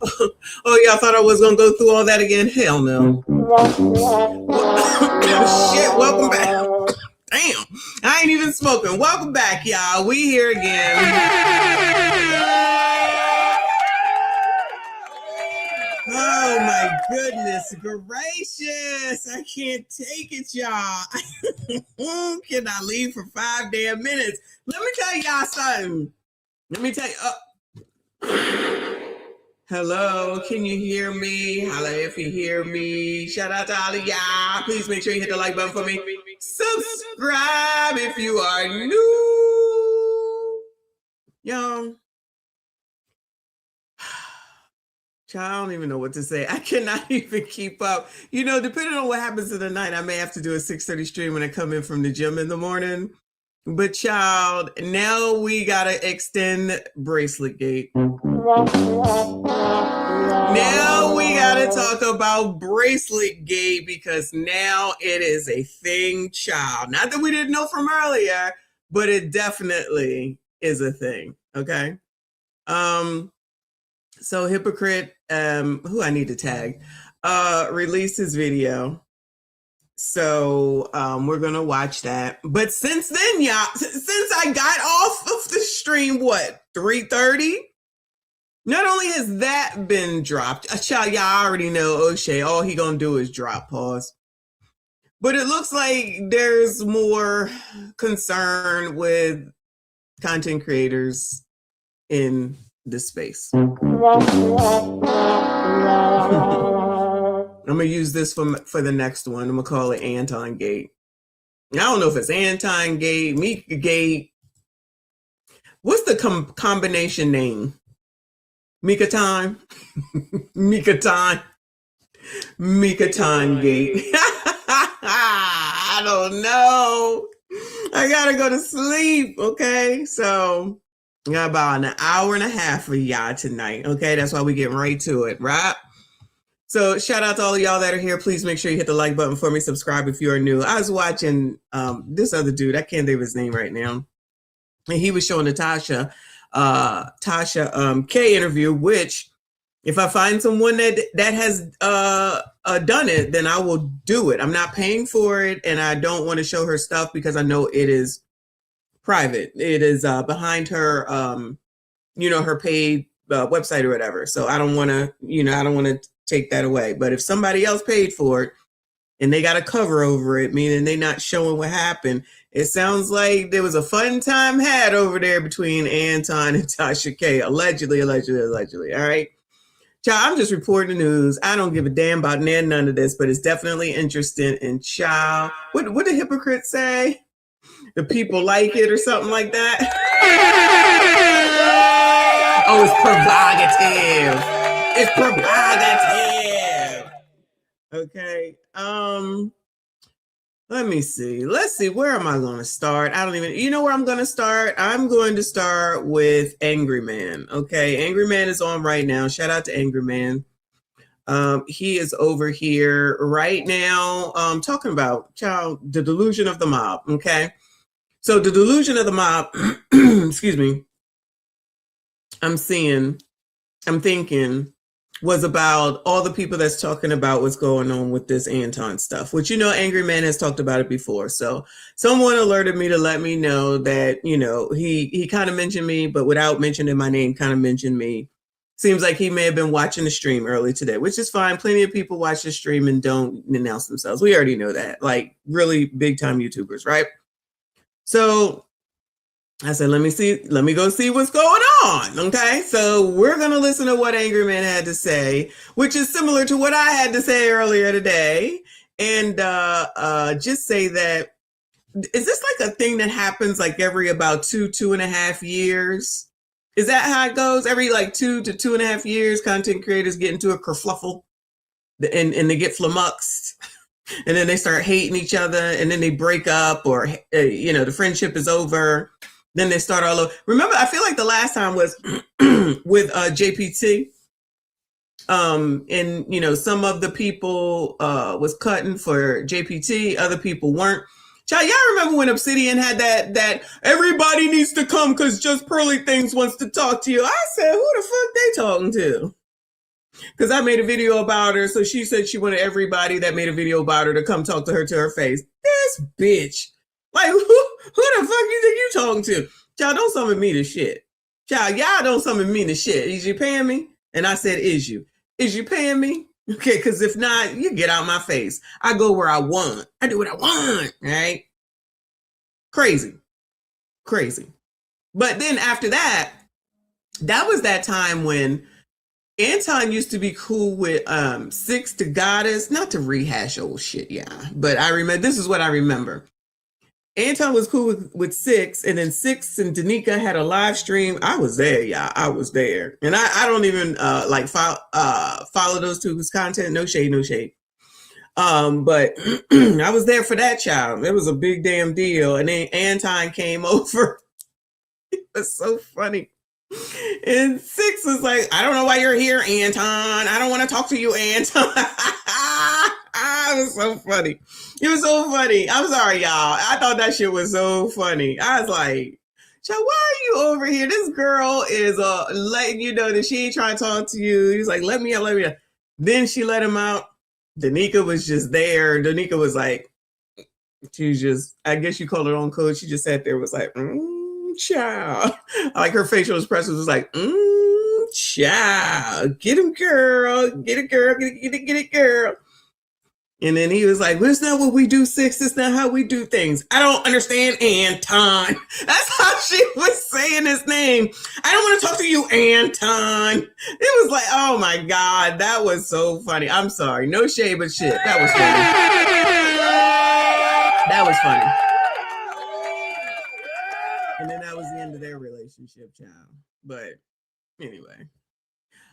Oh, y'all thought I was gonna go through all that again? Hell no. Oh, shit, welcome back. Damn, I ain't even smoking. Welcome back, y'all. We here again. Oh my goodness gracious. I can't take it, y'all. Can I leave for 5 damn minutes? Let me tell y'all something. Let me tell you. Hello, can you hear me? Holla if you hear me. Shout out to all of y'all. Please make sure you hit the like button for me. Subscribe if you are new. Y'all. I don't even know what to say. I cannot even keep up. You know, depending on what happens in the night, I may have to do a 6:30 stream when I come in from the gym in the morning. But child, now we gotta extend BRACELET-GATE. Now we gotta talk about BRACELET-GATE because now it is a thing, child. Not that we didn't know from earlier, but it definitely is a thing. Okay. So Hypocrite, who I need to tag, released his video. So we're gonna watch that. But since then, y'all, since I got off of the stream, what, 3:30? Not only has that been dropped, y'all already know O'Shea, all he gonna do is drop, pause. But it looks like there's more concern with content creators in this space. I'm gonna use this for the next one. I'm gonna call it Anton Gate. I don't know if it's Anton Gate, Mika Gate. What's the combination name? Mika Time? Mika Time? Mika Time Gate. I don't know. I gotta go to sleep, okay? So I got about an hour and a half for y'all tonight, okay? That's why we getting right to it, right? So shout out to all of y'all that are here. Please make sure you hit the like button for me. Subscribe if you are new. I was watching this other dude. I can't think of his name right now. And he was showing the Tasha K interview, which if I find someone that has done it, then I will do it. I'm not paying for it, and I don't want to show her stuff because I know it is private. It is behind her, her paid website or whatever. So I don't want to, take that away. But if somebody else paid for it and they got a cover over it, meaning they're not showing what happened, it sounds like there was a fun time had over there between Anton and Tasha K. Allegedly. All right. Child, I'm just reporting the news. I don't give a damn about none of this, but it's definitely interesting. And child, what did Hypocrite say? The people like it or something like that. Oh, it's provocative. It's provocative. Okay. Let me see. Let's see. Where am I going to start? I don't even, you know where I'm going to start? I'm going to start with Angry Man. Okay. Angry Man is on right now. Shout out to Angry Man. He is over here right now talking about, child, the delusion of the mob. Okay. So the delusion of the mob, excuse me, I'm thinking was about all the people that's talking about what's going on with this Anton stuff, which, Angry Man has talked about it before. So someone alerted me to let me know that, he kind of mentioned me, but without mentioning my name, kind of mentioned me. Seems like he may have been watching the stream early today, which is fine. Plenty of people watch the stream and don't announce themselves. We already know that, like really big time YouTubers, right? So I said, let me go see what's going on. Okay. So we're going to listen to what Angry Man had to say, which is similar to what I had to say earlier today. And just say that, is this like a thing that happens like every about 2.5 years? Is that how it goes? Every like 2 to 2.5 years, content creators get into a kerfluffle and they get flummoxed. And then they start hating each other and then they break up or, the friendship is over. Then they start all over. Remember, I feel like the last time was with JPT. And, some of the people was cutting for JPT. Other people weren't. Y'all remember when Obsidian had that everybody needs to come because Just Pearly Things wants to talk to you. I said, who the fuck they talking to? Because I made a video about her. So she said she wanted everybody that made a video about her to come talk to her face. This bitch. Like, who the fuck you think you talking to? Y'all don't summon me to shit. Y'all don't summon me to shit. Is you paying me? And I said, is you? Is you paying me? Okay, because if not, you get out my face. I go where I want. I do what I want, right? Crazy. But then after that, that was that time when Anton used to be cool with Six the Goddess. Not to rehash old shit, yeah. But I remember, this is what I remember. Anton was cool with Six, and then Six and Danica had a live stream. I was there, y'all. I was there. And I don't even follow those two's content. No shade. But I was there for that child. It was a big damn deal. And then Anton came over. It was so funny. And Six was like, I don't know why you're here, Anton. I don't want to talk to you, Anton. It was so funny. It was so funny. I'm sorry, y'all. I thought that shit was so funny. I was like, why are you over here? This girl is letting you know that she ain't trying to talk to you. He was like, let me out. Then she let him out. Danica was just there. Danica was like, she was just, I guess you call her own code. She just sat there, was like, child. Like her facial expression was like, child. Get him, girl. Get it, girl. Get it, girl. And then he was like, well, it's not what we do, Six. It's not how we do things. I don't understand, Anton. That's how she was saying his name. I don't want to talk to you, Anton. It was like, oh my God, that was so funny. I'm sorry. No shade, but shit. That was funny. That was funny. And then that was the end of their relationship, child. But anyway.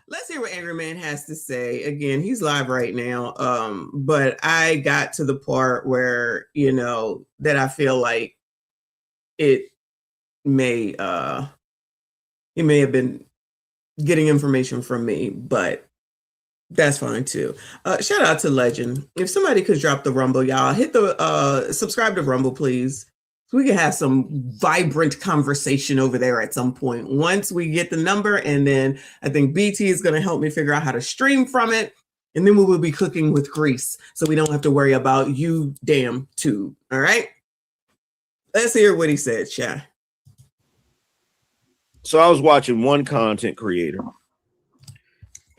Let's hear what Angry Man has to say. Again, he's live right now. But I got to the part where, that I feel like it may have been getting information from me, but that's fine too. Shout out to Legend. If somebody could drop the Rumble, y'all, hit the subscribe to Rumble, please. So we can have some vibrant conversation over there at some point once we get the number. And then I think BT is going to help me figure out how to stream from it. And then we will be cooking with grease. So we don't have to worry about you damn tube. All right. Let's hear what he said, Shy. So I was watching one content creator.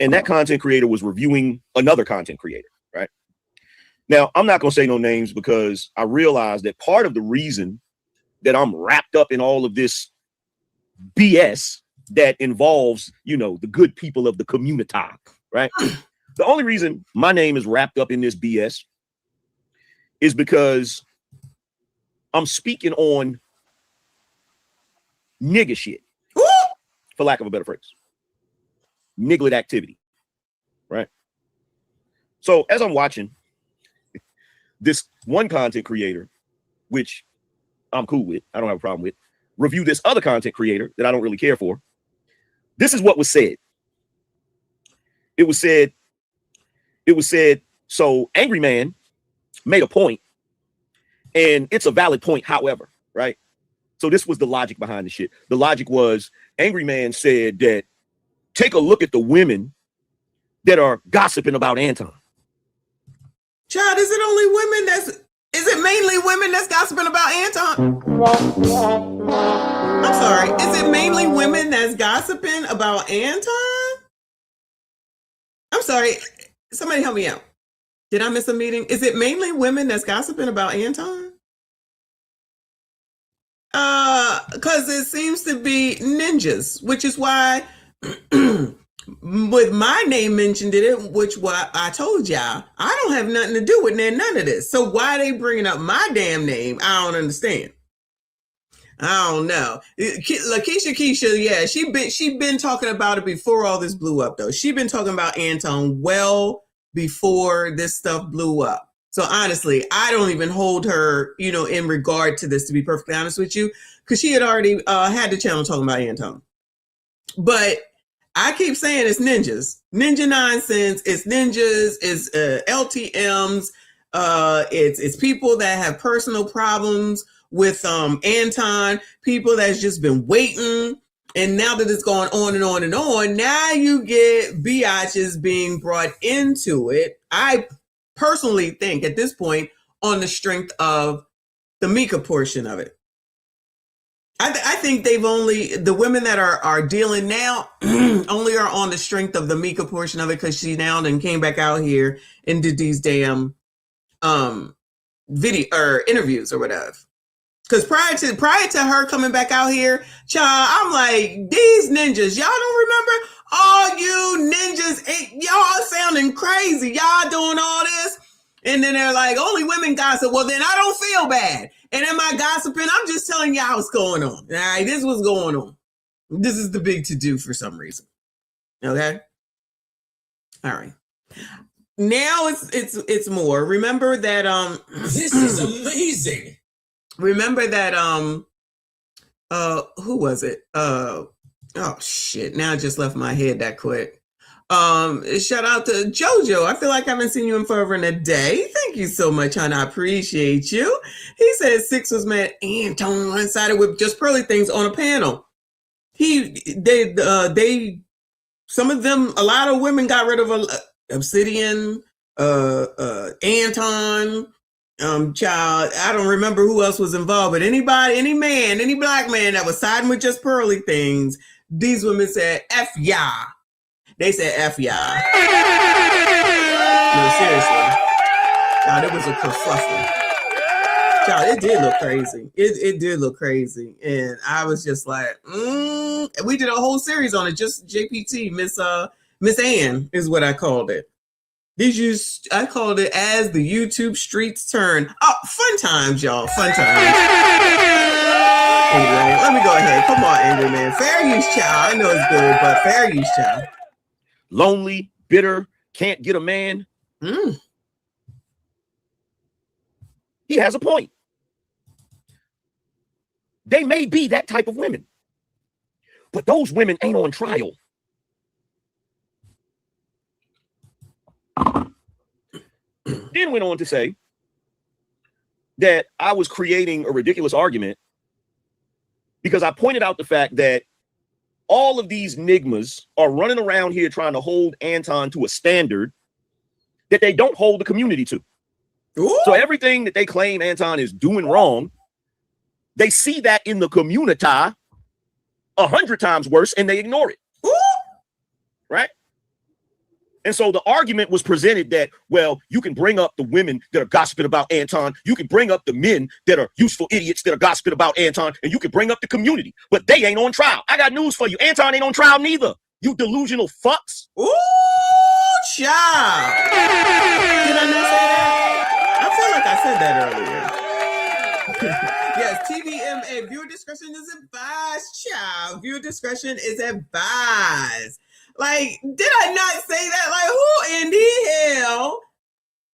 And that content creator was reviewing another content creator. Right. Now, I'm not going to say no names because I realize that part of the reason that I'm wrapped up in all of this BS that involves, the good people of the community, right? The only reason my name is wrapped up in this BS is because I'm speaking on nigga shit, for lack of a better phrase. Niglet activity, right? So as I'm watching this one content creator, which I'm cool with, I don't have a problem with, review this other content creator that I don't really care for. This is what was said. It was said, so Angry Man made a point, and it's a valid point, however, right? So this was the logic behind the shit. The logic was Angry Man said that take a look at the women that are gossiping about Anton. Child, is it mainly women that's gossiping about Anton? I'm sorry. Is it mainly women that's gossiping about Anton? I'm sorry. Somebody help me out. Did I miss a meeting? Is it mainly women that's gossiping about Anton? Because it seems to be ninjas, which is why with my name mentioned in it, which what I told y'all, I don't have nothing to do with none of this. So why they bringing up my damn name? I don't understand. I don't know. Keisha, yeah, she been talking about it before all this blew up, though. She been talking about Anton well before this stuff blew up. So honestly, I don't even hold her, in regard to this, to be perfectly honest with you, because she had already had the channel talking about Anton. But I keep saying it's ninjas, ninja nonsense. It's ninjas, it's LTMs, it's people that have personal problems with Anton, people that's just been waiting And now that it's going on and on and on, now you get biatches being brought into it. I personally think at this point, on the strength of the Mika portion of it. I think the women that are dealing now only are on the strength of the Mika portion of it, because she now then came back out here and did these damn video or interviews or whatever. Because prior to her coming back out here, child, I'm like, these ninjas, y'all don't remember? All you ninjas, y'all sounding crazy. Y'all doing all this. And then they're like, only women gossip. Well, then I don't feel bad. And am I gossiping? I'm just telling y'all what's going on. All right, this is what's going on. This is the big to-do for some reason. Okay? All right. Now it's more. Remember that this is amazing. Remember that who was it? Oh shit. Now I just left my head that quick. Shout out to Jojo. I feel like I haven't seen you in forever and a day. Thank you so much, hon. I appreciate you. He said Six was mad Anton one-sided with just pearly things on a panel. Some of them, a lot of women got rid of Obsidian, Anton, child. I don't remember who else was involved, but any man, any black man that was siding with just pearly things, these women said, F ya. They said F y'all. No, seriously. God, it was a kerfuffle. Child, it did look crazy. It did look crazy. And I was just like, we did a whole series on it. Just JPT, Miss Ann is what I called it. I called it As the YouTube Streets Turn. Oh, fun times, y'all. Fun times. Anyway, let me go ahead. Come on, Angry Man. Fair use, child. I know it's good, but fair use, child. Lonely, bitter, can't get a man. He has a point. They may be that type of women, but those women ain't on trial. Then went on to say that I was creating a ridiculous argument because I pointed out the fact that all of these nigmas are running around here trying to hold Anton to a standard that they don't hold the community to. Ooh. So everything that they claim Anton is doing wrong, they see that in the community 100 times worse and they ignore it. Ooh. Right? And so the argument was presented that, well, you can bring up the women that are gossiping about Anton. You can bring up the men that are useful idiots that are gossiping about Anton. And you can bring up the community. But they ain't on trial. I got news for you. Anton ain't on trial neither. You delusional fucks. Ooh, child. Did I not say that? I feel like I said that earlier. Yes, TVMA. Viewer discretion is advised, child. Viewer discretion is advised. Like, did I not say that? Like, who in the hell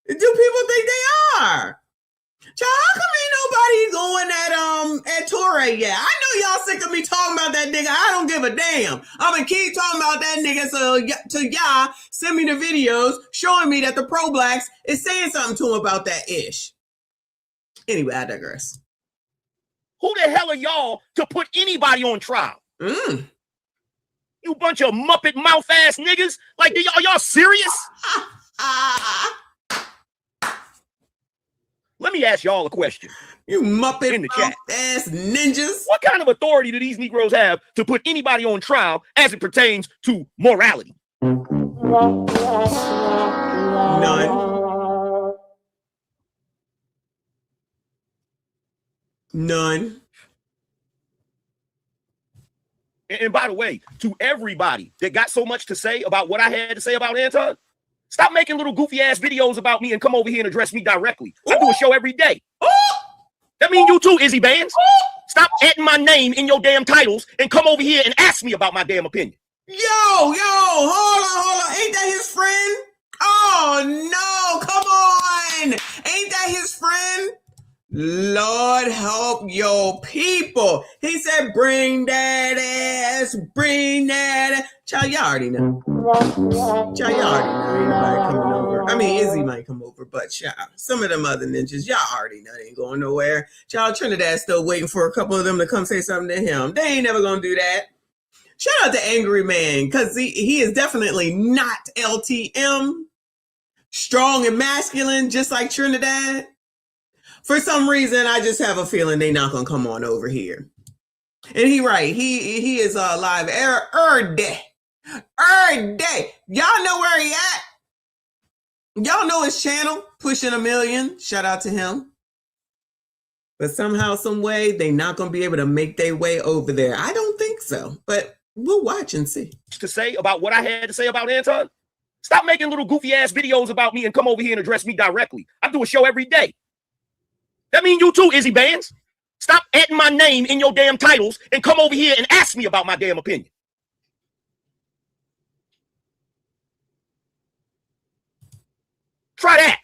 do people think they are? Child, how come ain't nobody going at Torre yet? I know y'all sick of me talking about that nigga. I don't give a damn. I'm gonna keep talking about that nigga. So to y'all, send me the videos showing me that the pro-blacks is saying something to him about that ish. Anyway, I digress. Who the hell are y'all to put anybody on trial? You bunch of muppet mouth ass niggas. Like, are y'all serious? Let me ask y'all a question. You muppet in the chat ass ninjas. What kind of authority do these Negroes have to put anybody on trial as it pertains to morality? None. None. And by the way, to everybody that got so much to say about what I had to say about Anton, stop making little goofy ass videos about me and come over here and address me directly. I do a show every day. That mean you too, Izzy Bands. Stop adding my name in your damn titles and come over here and ask me about my damn opinion. Yo, hold on. Ain't that his friend? Oh no, come on. Ain't that his friend? Lord help your people. He said, bring that ass, bring that ass. Child, y'all already know. Child, y'all already know ain't nobody coming over. I mean, Izzy might come over, but child, some of them other ninjas, y'all already know they ain't going nowhere. Child, Trinidad's still waiting for a couple of them to come say something to him. They ain't never gonna do that. Shout out to Angry Man, because he is definitely not LTM, strong and masculine, just like Trinidad. For some reason, I just have a feeling they're not gonna come on over here. And he right, he is live every day. Every day. Y'all know where he at. Y'all know his channel, pushing 1 million. Shout out to him. But somehow, some way, they're not going to be able to make their way over there. I don't think so, but we'll watch and see. To say about what I had to say about Anton? Stop making little goofy ass videos about me and come over here and address me directly. I do a show every day. That mean you too, Izzy Bands. Stop adding my name in your damn titles and come over here and ask me about my damn opinion. Try that.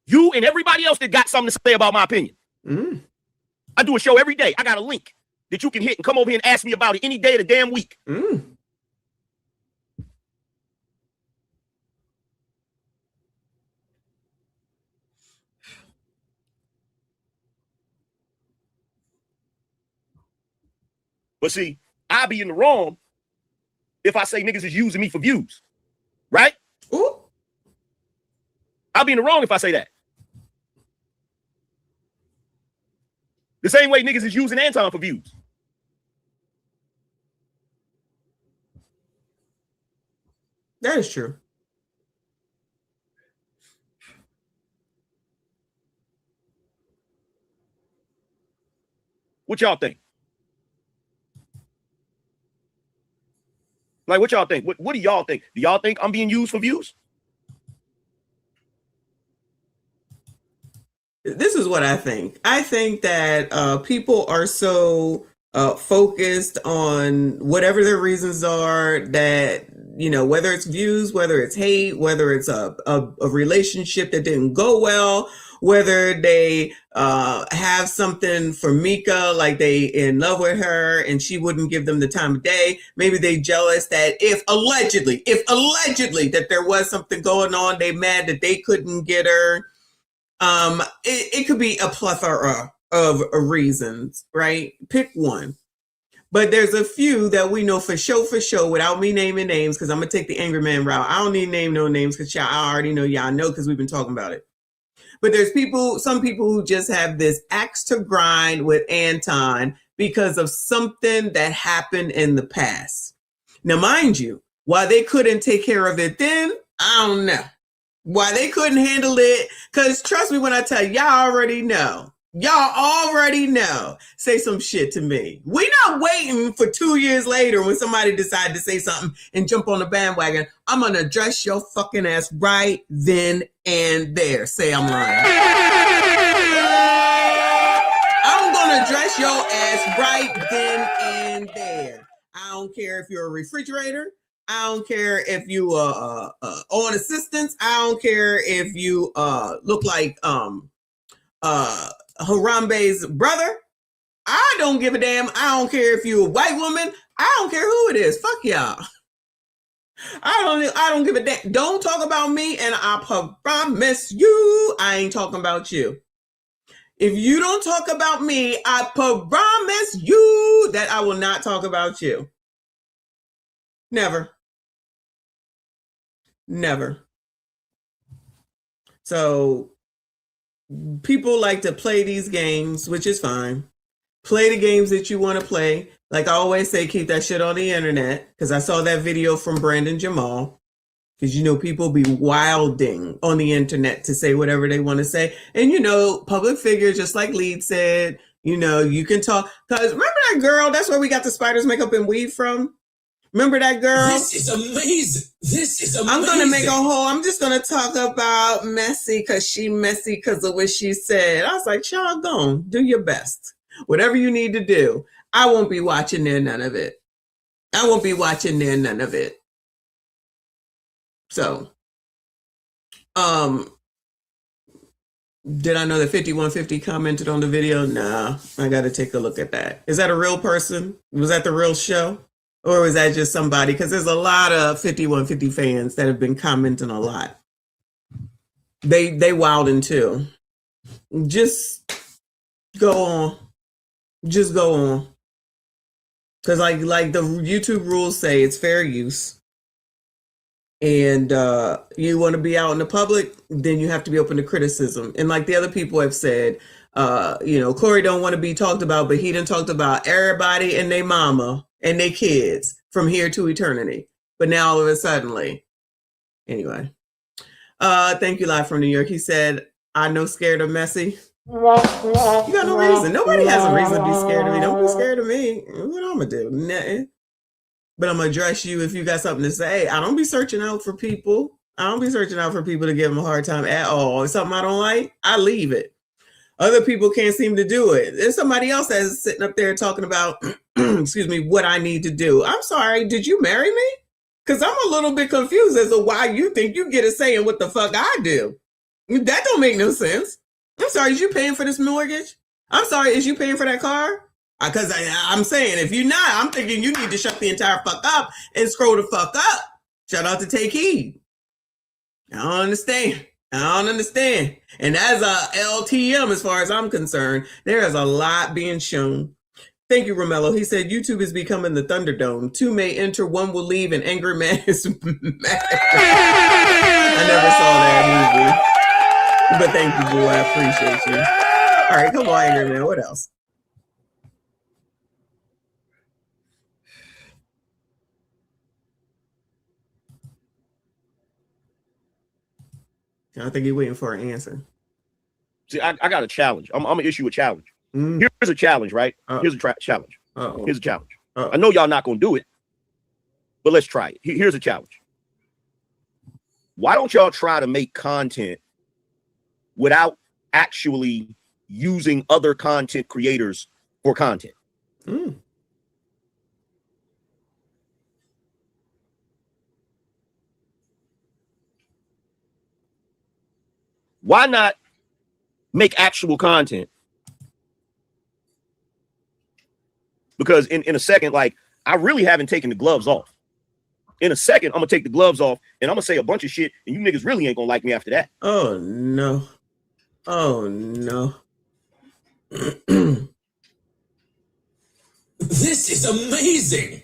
You and everybody else that got something to say about my opinion. I do a show every day. I got a link that you can hit and come over here and ask me about it any day of the damn week. But see, I be in the wrong if I say niggas is using me for views, right? Ooh. I'll be in the wrong if I say that. The same way niggas is using Anton for views. That is true. What y'all think? Like, what y'all think? What do y'all think? Do y'all think I'm being used for views? This is what I think. I think that people are so focused on whatever their reasons are that, you know, whether it's views, whether it's hate, whether it's a relationship that didn't go well, whether they have something for Mika, like they in love with her and she wouldn't give them the time of day. Maybe they jealous that if allegedly that there was something going on, they mad that they couldn't get her. It could be a plethora of reasons, right? Pick one. But there's a few that we know for sure, without me naming names, because I'm going to take the angry man route. I don't need to name no names because I already know y'all know because we've been talking about it. But there's some people who just have this axe to grind with Anton because of something that happened in the past. Now, mind you, why they couldn't take care of it then, I don't know. Why they couldn't handle it, because trust me when I tell y'all already know. Y'all already know. Say some shit to me. We not waiting for 2 years later when somebody decide to say something and jump on the bandwagon. I'm going to address your fucking ass right then and there. Say I'm lying. I'm going to address your ass right then and there. I don't care if you're a refrigerator. I don't care if you on assistance. I don't care if you look like Harambe's brother. I don't give a damn. I don't care if you're a white woman. I don't care who it is. Fuck y'all. I don't give a damn. Don't talk about me, and I promise you I ain't talking about you. If you don't talk about me, I promise you that I will not talk about you. Never. Never. So people like to play these games, which is fine. Play the games that you want to play. Like I always say, keep that shit on the internet. Because I saw that video from Brandon Jamal. Because, you know, people be wilding on the internet to say whatever they want to say. And, you know, public figures, just like Lee said, you know, you can talk. Because remember that girl? That's where we got the spiders makeup and weave from. Remember that girl? This is amazing. This is amazing. I'm going to make a whole, I'm just going to talk about Messy because she messy because of what she said. I was like, y'all go, do your best. Whatever you need to do. I won't be watching there, none of it. I won't be watching there, none of it. So, did I know that 5150 commented on the video? Nah, I got to take a look at that. Is that a real person? Was that the real show? Or was that just somebody? Because there's a lot of 5150 fans that have been commenting a lot. They wilding too. Just go on. Just go on. Because like the YouTube rules say, it's fair use. And you want to be out in the public, then you have to be open to criticism. And like the other people have said, Corey don't want to be talked about, but he done talked about everybody and their mama and their kids from here to eternity. But now all of a sudden, anyway. Thank you, live from New York. He said, I know scared of Messy. You got no reason. Nobody has a reason to be scared of me. Don't be scared of me. What I'm gonna do? Nothing. But I'm gonna address you if you got something to say. I don't be searching out for people. I don't be searching out for people to give them a hard time at all. If something I don't like, I leave it. Other people can't seem to do it. There's somebody else that's sitting up there talking about, excuse me, what I need to do. I'm sorry, did you marry me? Because I'm a little bit confused as to why you think you get a say in what the fuck I do. That don't make no sense. I'm sorry, is you paying for this mortgage? I'm sorry, is you paying for that car? Because I'm saying, if you're not, I'm thinking you need to shut the entire fuck up and scroll the fuck up. Shout out to Take Heed. I don't understand. And as a LTM, as far as I'm concerned, there is a lot being shown. Thank you, Romello. He said, YouTube is becoming the Thunderdome. 2 may enter, 1 will leave, and angry man is mad. I never saw that movie. But thank you, boo. I appreciate you. All right, come on, angry man. What else? I think you're waiting for an answer. See, I got a challenge. I'm gonna issue a challenge. Here's a challenge, right? Here's a challenge. Here's a challenge. I know y'all not gonna do it, but let's try it. Here's a challenge. Why don't y'all try to make content without actually using other content creators for content? Why not make actual content? Because in a second, like, I really haven't taken the gloves off. In a second, I'm gonna take the gloves off and I'm gonna say a bunch of shit, and you niggas really ain't gonna like me after that. Oh no. Oh no. This is amazing.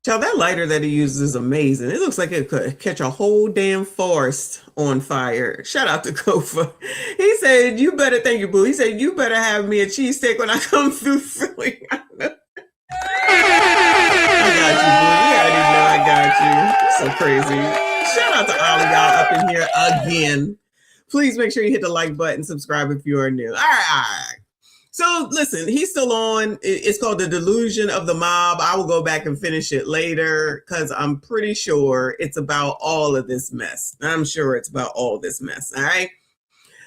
Child, that lighter that he uses is amazing. It looks like it could catch a whole damn forest on fire. Shout out to Kofa. He said, you better, thank you, boo. He said, you better have me a cheesesteak when I come through Philly. I got you, boo. You already know I got you. You're so crazy. Shout out to all of y'all up in here again. Please make sure you hit the like button, subscribe if you are new. All right. So listen, he's still on. It's called The Delusion of the Mob. I will go back and finish it later because I'm pretty sure it's about all of this mess. I'm sure it's about all this mess. All right.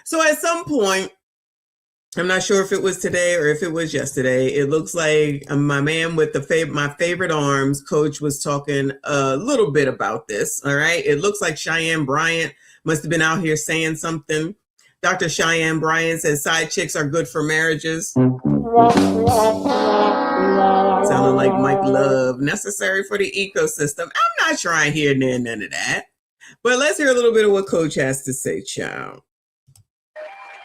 So at some point, I'm not sure if it was today or if it was yesterday, it looks like my man with my favorite arms, Coach, was talking a little bit about this. All right. It looks like Cheyenne Bryant must have been out here saying something. Dr. Cheyenne Bryant says side chicks are good for marriages. Sounding like Mike Love, necessary for the ecosystem. I'm not trying to hear none of that. But let's hear a little bit of what Coach has to say, child.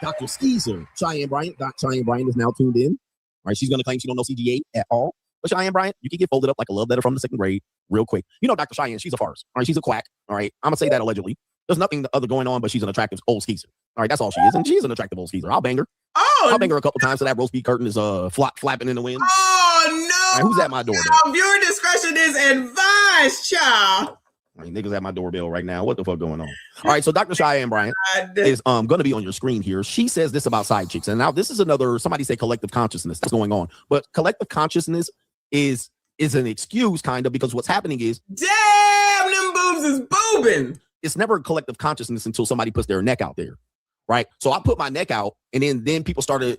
Dr. Skeezer, Cheyenne Bryant. Cheyenne Bryant is now tuned in. All right, she's going to claim she don't know CGA at all. But Cheyenne Bryant, you can get folded up like a love letter from the 2nd grade real quick. You know, Dr. Cheyenne, she's a farce. All right, she's a quack. All right, I'm going to say that allegedly. There's nothing other going on, but she's an attractive old skeezer. All right, that's all she is. And she's an attractive old skeezer. I'll bang her. I'll bang her a couple times so that roast beef curtain is flapping in the wind. Oh, no. Right, who's at my door? Viewer discretion is advised, child. I mean, niggas at my doorbell right now. What the fuck going on? All right, so Dr. Cheyenne Bryant is going to be on your screen here. She says this about side chicks. And now this is another, somebody say collective consciousness that's going on. But collective consciousness is an excuse, kind of, because what's happening is, damn, them boobs is boobing. It's never collective consciousness until somebody puts their neck out there, right? So I put my neck out, and then people started,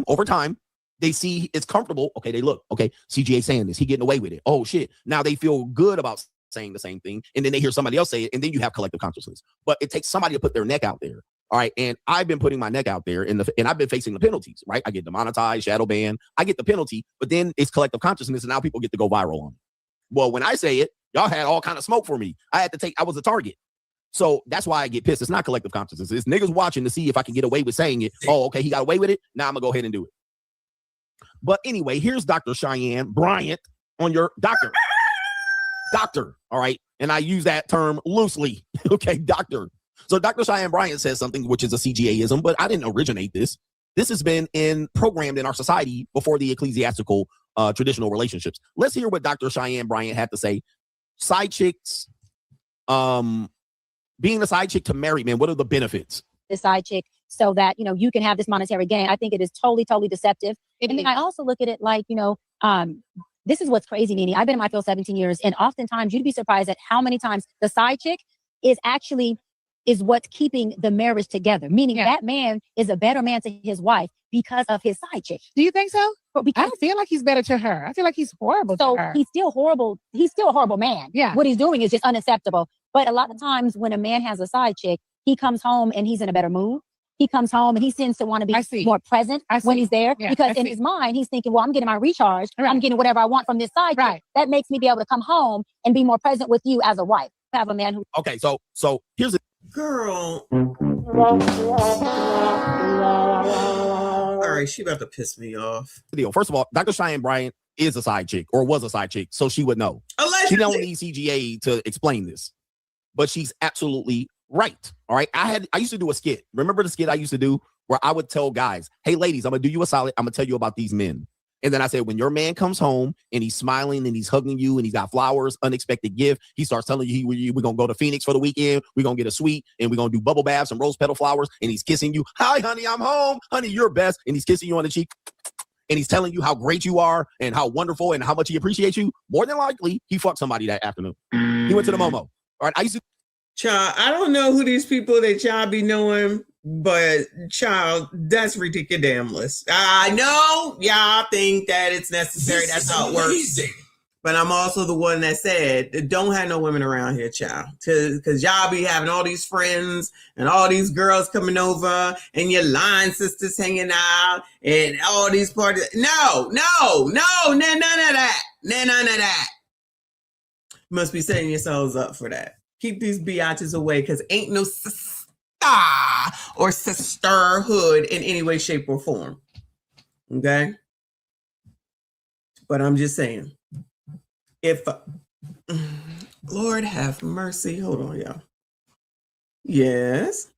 over time, they see it's comfortable. Okay, they look, okay, CGA saying this, he getting away with it. Oh, shit. Now they feel good about saying the same thing, and then they hear somebody else say it, and then you have collective consciousness. But it takes somebody to put their neck out there, all right? And I've been putting my neck out there, and I've been facing the penalties, right? I get demonetized, shadow ban, I get the penalty, but then it's collective consciousness, and now people get to go viral on it. Well, when I say it, Y'all had all kind of smoke for me. I was a target. So that's why I get pissed. It's not collective consciousness. It's niggas watching to see if I can get away with saying it. Oh, okay, he got away with it. Now I'm gonna go ahead and do it. But anyway, here's Dr. Cheyenne Bryant on your doctor. Doctor, all right? And I use that term loosely. Okay, doctor. So Dr. Cheyenne Bryant says something which is a CGA-ism, but I didn't originate this. This has been programmed in our society before the ecclesiastical traditional relationships. Let's hear what Dr. Cheyenne Bryant had to say. Side chicks, being a side chick to married men, what are the benefits? The side chick, so that, you know, you can have this monetary gain. I think it is totally, totally deceptive. And then I also look at it like, you know, this is what's crazy, Nene. I've been in my field 17 years, and oftentimes you'd be surprised at how many times the side chick is what's keeping the marriage together. Meaning that man is a better man to his wife because of his side chick. Do you think so? But I don't feel like he's better to her. I feel like he's horrible to her. He's still horrible. He's still a horrible man. Yeah. What he's doing is just unacceptable. But a lot of times when a man has a side chick, he comes home and he's in a better mood. He comes home and he tends to want to be more present when he's there, because in his mind, he's thinking, well, I'm getting my recharge. Right. I'm getting whatever I want from this side chick. That makes me be able to come home and be more present with you as a wife. Have a man who. Okay, so here's the girl. All right, she about to piss me off. deal. First of all, Dr. Cheyenne Bryant is a side chick, or was a side chick, so she would know. Allegedly. She don't need CGA to explain this, but she's absolutely right. All right, I used to do a skit. Remember the skit I used to do where I would tell guys, "Hey, ladies, I'm gonna do you a solid. I'm gonna tell you about these men." And then I said, when your man comes home and he's smiling and he's hugging you and he's got flowers, unexpected gift, he starts telling you we're going to go to Phoenix for the weekend. We're going to get a suite and we're going to do bubble baths and rose petal flowers. And he's kissing you. Hi, honey, I'm home. Honey, you're best. And he's kissing you on the cheek. And he's telling you how great you are and how wonderful and how much he appreciates you. More than likely, he fucked somebody that afternoon. He went to the Momo. All right, I used to. Child, I don't know who these people that y'all be knowing, but child, that's ridiculous. I know y'all think that it's necessary. That's how it works. But I'm also the one that said, don't have no women around here, child. Because y'all be having all these friends and all these girls coming over and your line sisters hanging out and all these parties. No, none of that. None of that. You must be setting yourselves up for that. Keep these biatches away, because ain't no sister or sisterhood in any way, shape, or form. Okay? But I'm just saying, if Lord have mercy. Hold on, y'all. Yes.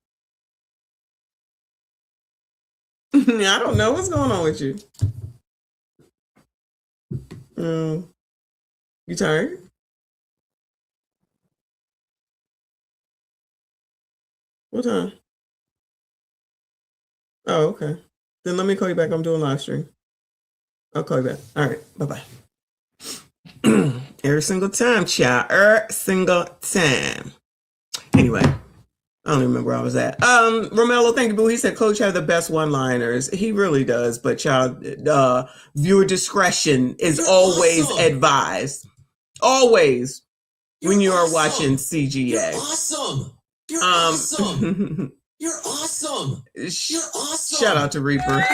I don't know what's going on with you. You tired? What time? Oh, okay. Then let me call you back. I'm doing live stream. I'll call you back. All right. Bye-bye. Every single time, child. Every single time. Anyway, I don't even remember where I was at. Romello, thank you, boo. He said Coach have the best one-liners. He really does, but child, viewer discretion is always advised. Always. When you are watching CGA. You're awesome. You're awesome. You're awesome. You're awesome. Shout out to Reaper. You're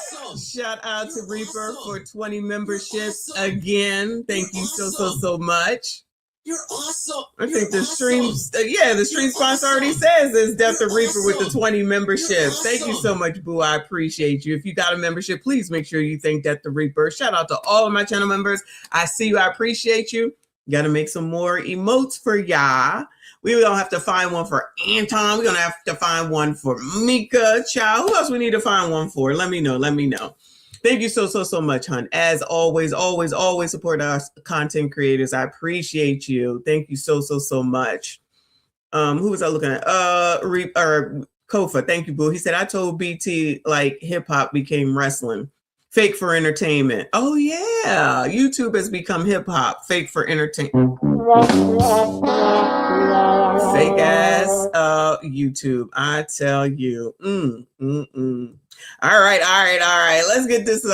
awesome. Shout out to Reaper for 20 memberships again. Thank you so much. You're awesome. I think the stream, the stream sponsor already says it's Death of Reaper with the 20 memberships. Thank you so much, boo. I appreciate you. If you got a membership, please make sure you thank Death of Reaper. Shout out to all of my channel members. I see you. I appreciate you. Got to make some more emotes for y'all. We're going to have to find one for Anton. We're going to have to find one for Mika. Child, who else we need to find one for? Let me know. Thank you so much, hun. As always support our content creators. I appreciate you. Thank you so much. Who was I looking at? Kofa. Thank you, boo. He said, I told BT like hip hop became wrestling. Fake for entertainment. Oh yeah. YouTube has become hip hop. Fake for entertainment. Fake ass YouTube. I tell you. All right. Let's get this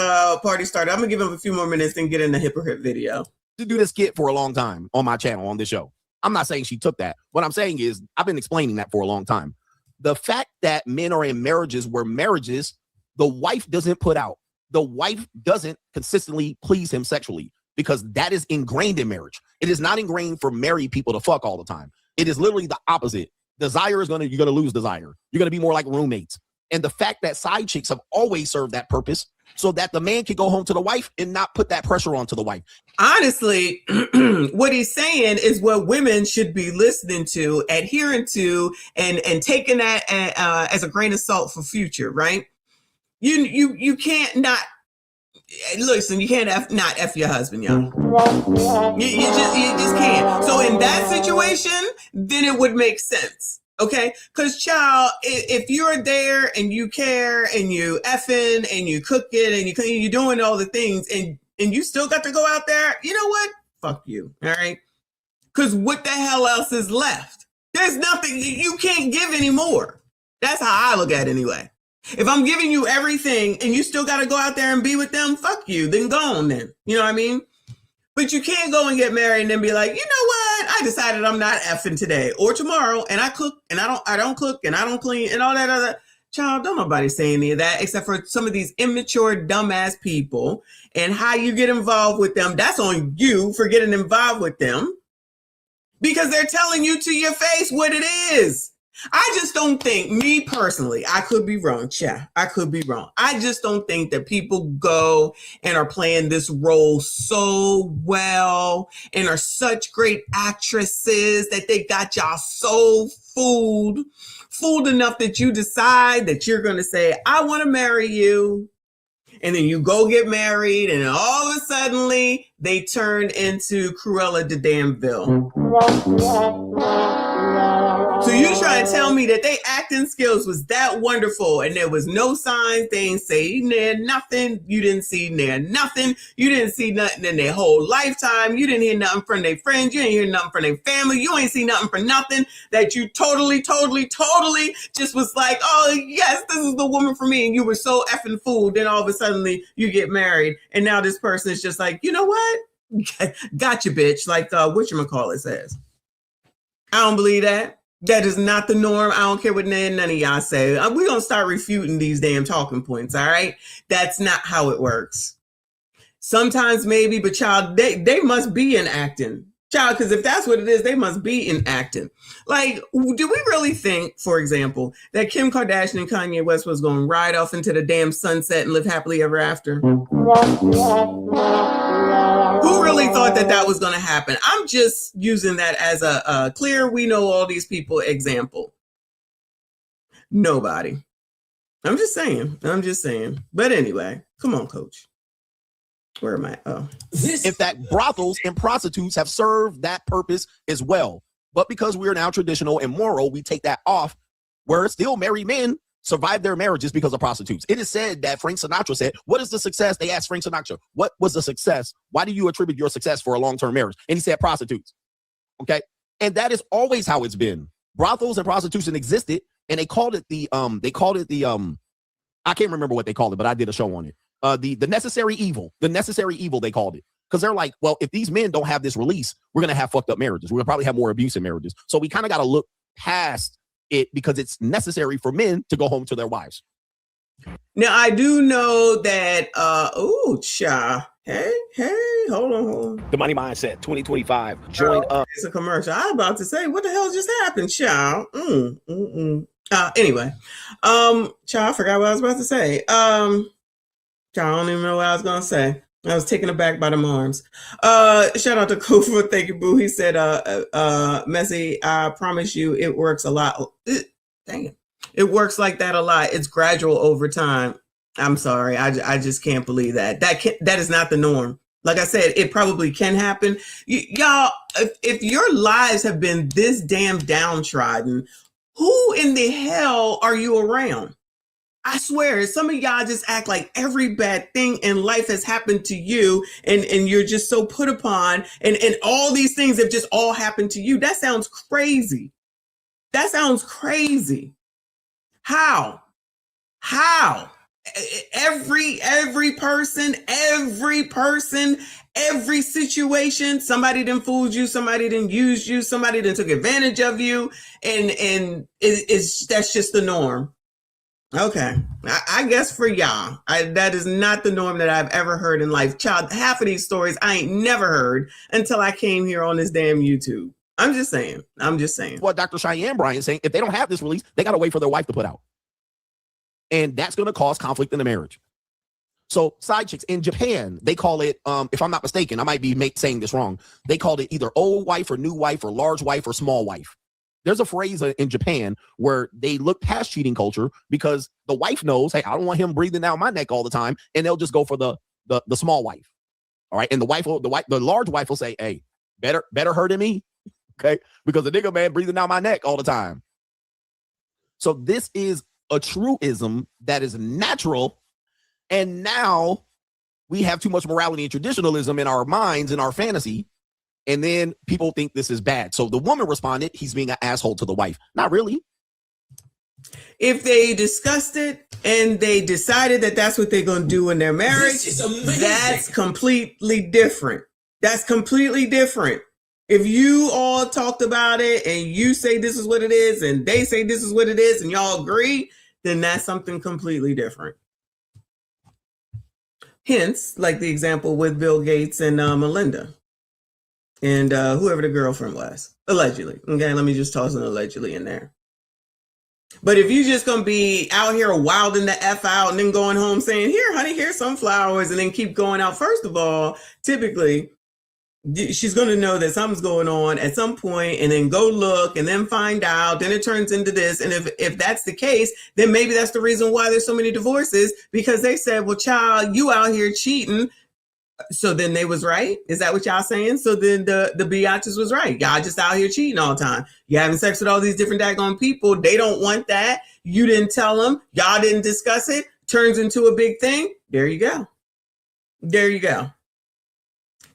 party started. I'm gonna give him a few more minutes and get in the hypocrite video. To do this skit for a long time on my channel, on this show. I'm not saying she took that. What I'm saying is I've been explaining that for a long time. The fact that men are in marriages where marriages The wife doesn't put out. The wife doesn't consistently please him sexually because that is ingrained in marriage. It is not ingrained for married people to fuck all the time. It is literally the opposite. Desire is you're gonna lose desire. You're gonna be more like roommates. And the fact that side chicks have always served that purpose so that the man can go home to the wife and not put that pressure onto the wife. Honestly, what he's saying is what women should be listening to, adhering to, and taking that as a grain of salt for future, right? You can't not listen. You can't not F your husband, y'all. You just can't. So in that situation, then it would make sense. Okay, because child, if you're there and you care and you effing and you cooking and you're doing all the things and you still got to go out there, you know what? Fuck you. All right. Because what the hell else is left? There's nothing. You can't give anymore. That's how I look at it anyway. If I'm giving you everything and you still got to go out there and be with them, fuck you. Then go on then. You know what I mean? But you can't go and get married and then be like, you know what? I decided I'm not effing today or tomorrow, and I cook and I don't cook and I don't clean and all that other. Child, don't nobody say any of that except for some of these immature, dumbass people, and how you get involved with them. That's on you for getting involved with them because they're telling you to your face what it is. I just don't think, me personally, I could be wrong, I could be wrong. I just don't think that people go and are playing this role so well and are such great actresses that they got y'all so fooled enough that you decide that you're going to say, I want to marry you. And then you go get married and all of a sudden they turn into Cruella de Danville. So you trying to tell me that they acting skills was that wonderful and there was no signs, they ain't say nothing, you didn't see nothing, you didn't see nothing in their whole lifetime, you didn't hear nothing from their friends, you didn't hear nothing from their family, you ain't see nothing for nothing, that you totally just was like, oh yes, this is the woman for me, and you were so effing fooled, then all of a sudden you get married and now this person is just like, you know what? Gotcha, bitch, like whatchamacallit says. I don't believe that. That is not the norm. I don't care what none of y'all say. We're going to start refuting these damn talking points, all right? That's not how it works. Sometimes maybe, but child, they must be in acting. Child, because if that's what it is, they must be in acting. Like, do we really think, for example, that Kim Kardashian and Kanye West was going to ride off into the damn sunset and live happily ever after? Who really thought that was going to happen? I'm just using that as a clear, we know all these people example. Nobody. I'm just saying. But anyway, come on, coach. Where am I? Oh. If that brothels and prostitutes have served that purpose as well. But because we are now traditional and moral, we take that off, where still married men survive their marriages because of prostitutes. It is said that Frank Sinatra said, what is the success? They asked Frank Sinatra, what was the success? Why do you attribute your success for a long-term marriage? And he said prostitutes. Okay. And that is always how it's been. Brothels and prostitution existed, and they called it the I can't remember what they called it, but I did a show on it. The necessary evil, they called it. Because they're like, well, if these men don't have this release, we're going to have fucked up marriages. We're going to probably have more abuse in marriages. So we kind of got to look past it because it's necessary for men to go home to their wives. Now, I do know that, hey, hold on. The Money Mindset 2025. Join up. It's a commercial. I was about to say, what the hell just happened, child? Anyway, child, I forgot what I was about to say. Child, I don't even know what I was going to say. I was taken aback by them arms. Shout out to Kofa. Thank you, boo. He said, Messy, I promise you it works a lot. Dang it. It works like that a lot. It's gradual over time. I'm sorry. I just can't believe that. That is not the norm. Like I said, it probably can happen. Y'all, if your lives have been this damn downtrodden, who in the hell are you around? I swear, some of y'all just act like every bad thing in life has happened to you and you're just so put upon and all these things have just all happened to you. That sounds crazy. How? Every person, every situation, somebody done fooled you, somebody done used you, somebody done took advantage of you, and that's just the norm. Okay. I guess for y'all, that is not the norm that I've ever heard in life. Child, half of these stories I ain't never heard until I came here on this damn YouTube. I'm just saying. What Dr. Cheyenne Bryan is saying, if they don't have this release, they got to wait for their wife to put out. And that's going to cause conflict in the marriage. So side chicks in Japan, they call it, if I'm not mistaken, I might be saying this wrong. They called it either old wife or new wife or large wife or small wife. There's a phrase in Japan where they look past cheating culture because the wife knows, hey, I don't want him breathing down my neck all the time. And they'll just go for the small wife. All right. And the large wife will say, hey, better her than me. Okay. Because the nigga man breathing down my neck all the time. So this is a truism that is natural. And now we have too much morality and traditionalism in our minds, in our fantasy. And then people think this is bad. So the woman responded, he's being an asshole to the wife. Not really. If they discussed it and they decided that that's what they're going to do in their marriage, that's completely different. That's completely different. If you all talked about it and you say this is what it is and they say this is what it is and y'all agree, then that's something completely different. Hence, like the example with Bill Gates and Melinda. And whoever the girlfriend was, allegedly. Okay, let me just toss an allegedly in there. But if you're just going to be out here wilding the F out and then going home saying, here, honey, here's some flowers, and then keep going out, first of all, typically, she's going to know that something's going on at some point and then go look and then find out. Then it turns into this. And if that's the case, then maybe that's the reason why there's so many divorces, because they said, well, child, you out here cheating. So then they was right. Is that what y'all saying? So then the biatches was right. Y'all just out here cheating all the time. You having sex with all these different daggone people. They don't want that. You didn't tell them. Y'all didn't discuss it. Turns into a big thing. There you go. There you go.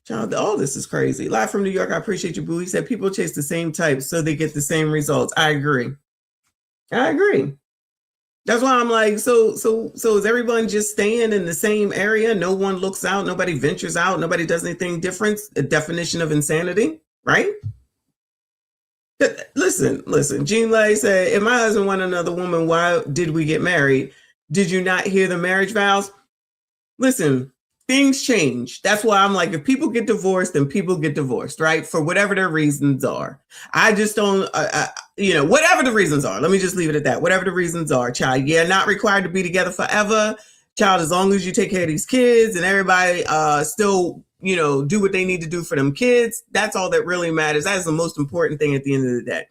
Child, all this is crazy. Live from New York. I appreciate you, boo. He said people chase the same types so they get the same results. I agree. That's why I'm like, so is everyone just staying in the same area? No one looks out. Nobody ventures out. Nobody does anything different. A definition of insanity, right? Listen. Jean Lay said, if my husband wanted another woman, why did we get married? Did you not hear the marriage vows? Listen, things change. That's why I'm like, if people get divorced, then people get divorced, right? For whatever their reasons are. I just don't, whatever the reasons are. Let me just leave it at that. Whatever the reasons are, child. Yeah, not required to be together forever. Child, as long as you take care of these kids and everybody still, do what they need to do for them kids. That's all that really matters. That is the most important thing at the end of the day.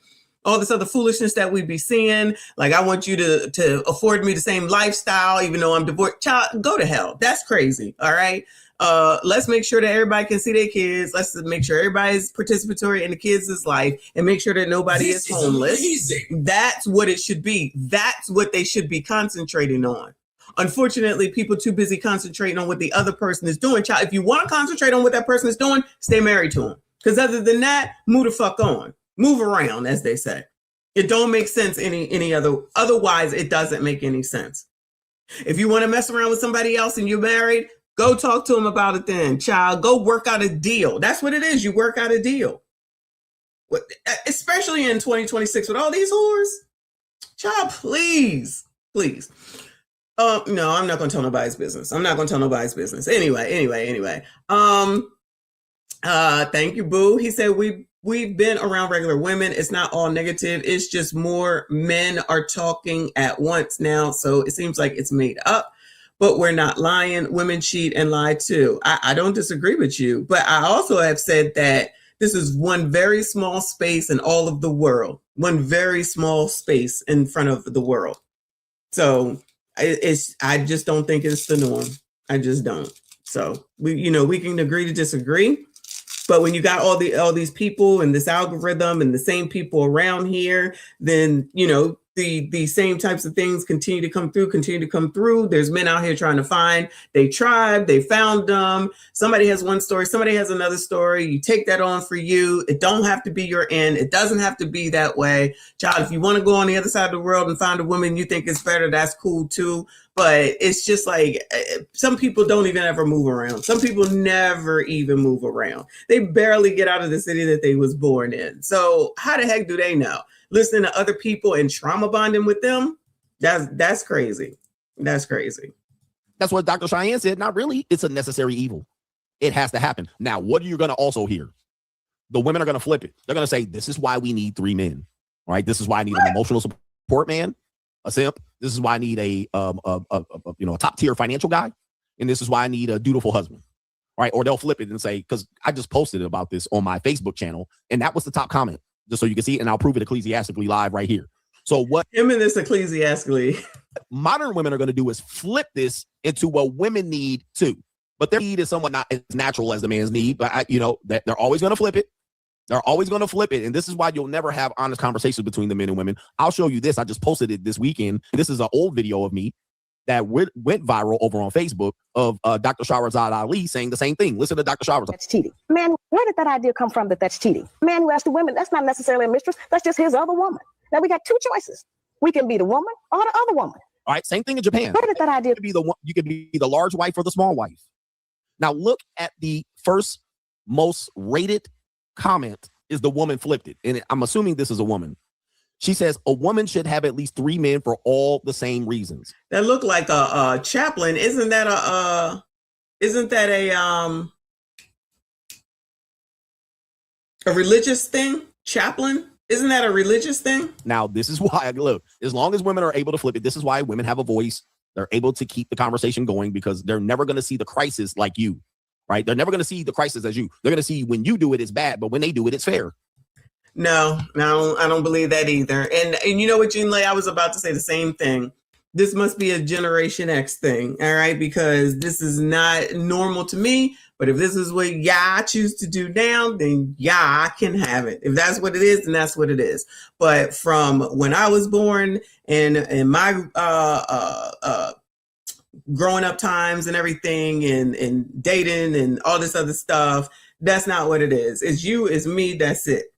All this other foolishness that we be seeing, like I want you to afford me the same lifestyle, even though I'm divorced. Child, go to hell. That's crazy. All right. Let's make sure that everybody can see their kids. Let's make sure everybody's participatory in the kids' life and make sure that nobody is homeless. Amazing. That's what it should be. That's what they should be concentrating on. Unfortunately, people too busy concentrating on what the other person is doing. Child, if you want to concentrate on what that person is doing, stay married to them. Because other than that, move the fuck on. Move around, as they say. It don't make sense otherwise it doesn't make any sense. If you want to mess around with somebody else and you're married, go talk to them about it then, child. Go work out a deal. That's what it is. You work out a deal. Especially in 2026 with all these whores. Child, please. No, I'm not going to tell nobody's business. Anyway. Thank you, boo. He said, We've been around regular women. It's not all negative. It's just more men are talking at once now. So it seems like it's made up, but we're not lying. Women cheat and lie too. I don't disagree with you, but I also have said that this is one very small space in all of the world, one very small space in front of the world. So I just don't think it's the norm. I just don't. So we can agree to disagree. But when you got all these people and this algorithm and the same people around here, then, the same types of things continue to come through. There's men out here trying to find, they tried, they found them. Somebody has one story, somebody has another story. You take that on for you. It don't have to be your end. It doesn't have to be that way. Child, if you want to go on the other side of the world and find a woman you think is better, that's cool too. But it's just like some people don't even ever move around. Some people never even move around. They barely get out of the city that they was born in. So how the heck do they know? Listening to other people and trauma bonding with them? That's crazy. That's crazy. That's what Dr. Cheyenne said. Not really. It's a necessary evil. It has to happen. Now, what are you going to also hear? The women are going to flip it. They're going to say, this is why we need 3 men, right? This is why I need an emotional support man, a simp. This is why I need a top tier financial guy. And this is why I need a dutiful husband, right? Or they'll flip it and say, because I just posted about this on my Facebook channel, and that was the top comment, just so you can see, and I'll prove it ecclesiastically live right here. So what him and this ecclesiastically modern women are going to do is flip this into what women need too. But their need is somewhat not as natural as the man's need. But that they're always going to flip it. They're always going to flip it. And this is why you'll never have honest conversations between the men and women. I'll show you this. I just posted it this weekend. This is an old video of me that went viral over on Facebook of Dr. Shahrazad Ali saying the same thing. Listen to Dr. Shahrazad. That's cheating. Man, where did that idea come from that's cheating? Man who has 2 women, that's not necessarily a mistress. That's just his other woman. Now we got 2 choices. We can be the woman or the other woman. All right. Same thing in Japan. Where did that idea You could be the large wife or the small wife. Now look at the first most rated comment is the woman flipped it. And I'm assuming this is a woman. She says a woman should have at least 3 men for all the same reasons. That look like a chaplain. Isn't that a religious thing? Chaplain? Isn't that a religious thing? Now, this is why, look, as long as women are able to flip it, this is why women have a voice. They're able to keep the conversation going because they're never going to see the crisis like you, right? They're never going to see the crisis as you. They're going to see when you do it, it's bad, but when they do it, it's fair. No, I don't believe that either. And you know what, Jean Lay, I was about to say the same thing. This must be a Generation X thing, all right? Because this is not normal to me. But if this is what y'all choose to do now, then y'all can have it. If that's what it is, then that's what it is. But from when I was born and in my growing up times and everything and dating and all this other stuff, that's not what it is. It's you, it's me, that's it.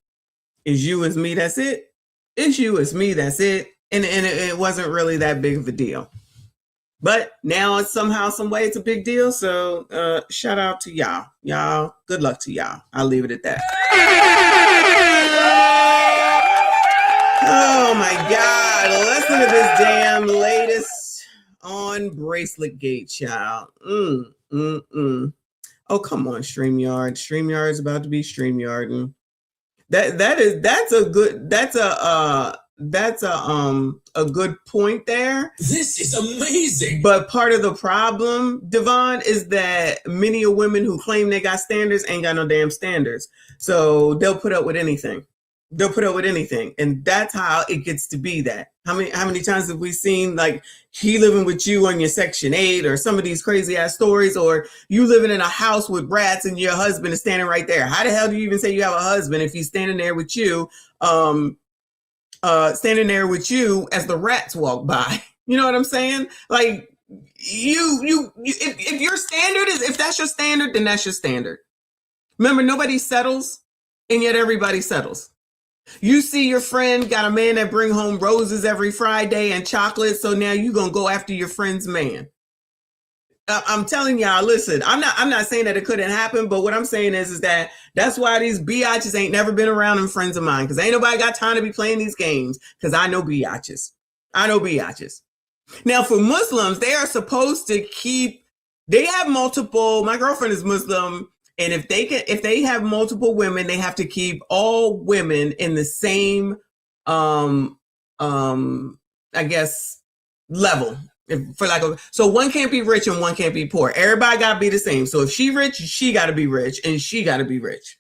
It's you, it's me, that's it. It's you, it's me, that's it. And it wasn't really that big of a deal. But now it's somehow, some way, it's a big deal. So shout out to y'all. Y'all, good luck to y'all. I'll leave it at that. Oh my God. Listen to this damn latest on BRACELET-GATE, child. Oh, come on, StreamYard. StreamYard's about to be StreamYarding. That's a good point there. This is amazing. But part of the problem, Devon, is that many of women who claim they got standards ain't got no damn standards. So they'll put up with anything. And that's how it gets to be that. How many times have we seen like he living with you on your Section 8 or some of these crazy ass stories, or you living in a house with rats and your husband is standing right there? How the hell do you even say you have a husband if he's standing there with you as the rats walk by? You know what I'm saying? Like if your standard is, if that's your standard, then that's your standard. Remember, nobody settles, and yet everybody settles. You see your friend got a man that bring home roses every Friday and chocolate, so now you gonna go after your friend's man. I'm telling y'all, listen, I'm not saying that it couldn't happen, but what I'm saying is that that's why these biatches ain't never been around them friends of mine, because ain't nobody got time to be playing these games, because I know biatches. Now, for Muslims, they are supposed to they have multiple, my girlfriend is Muslim, and if they have multiple women, they have to keep all women in the same, I guess, level. So one can't be rich and one can't be poor. Everybody got to be the same. So if she rich, she got to be rich, and she got to be rich.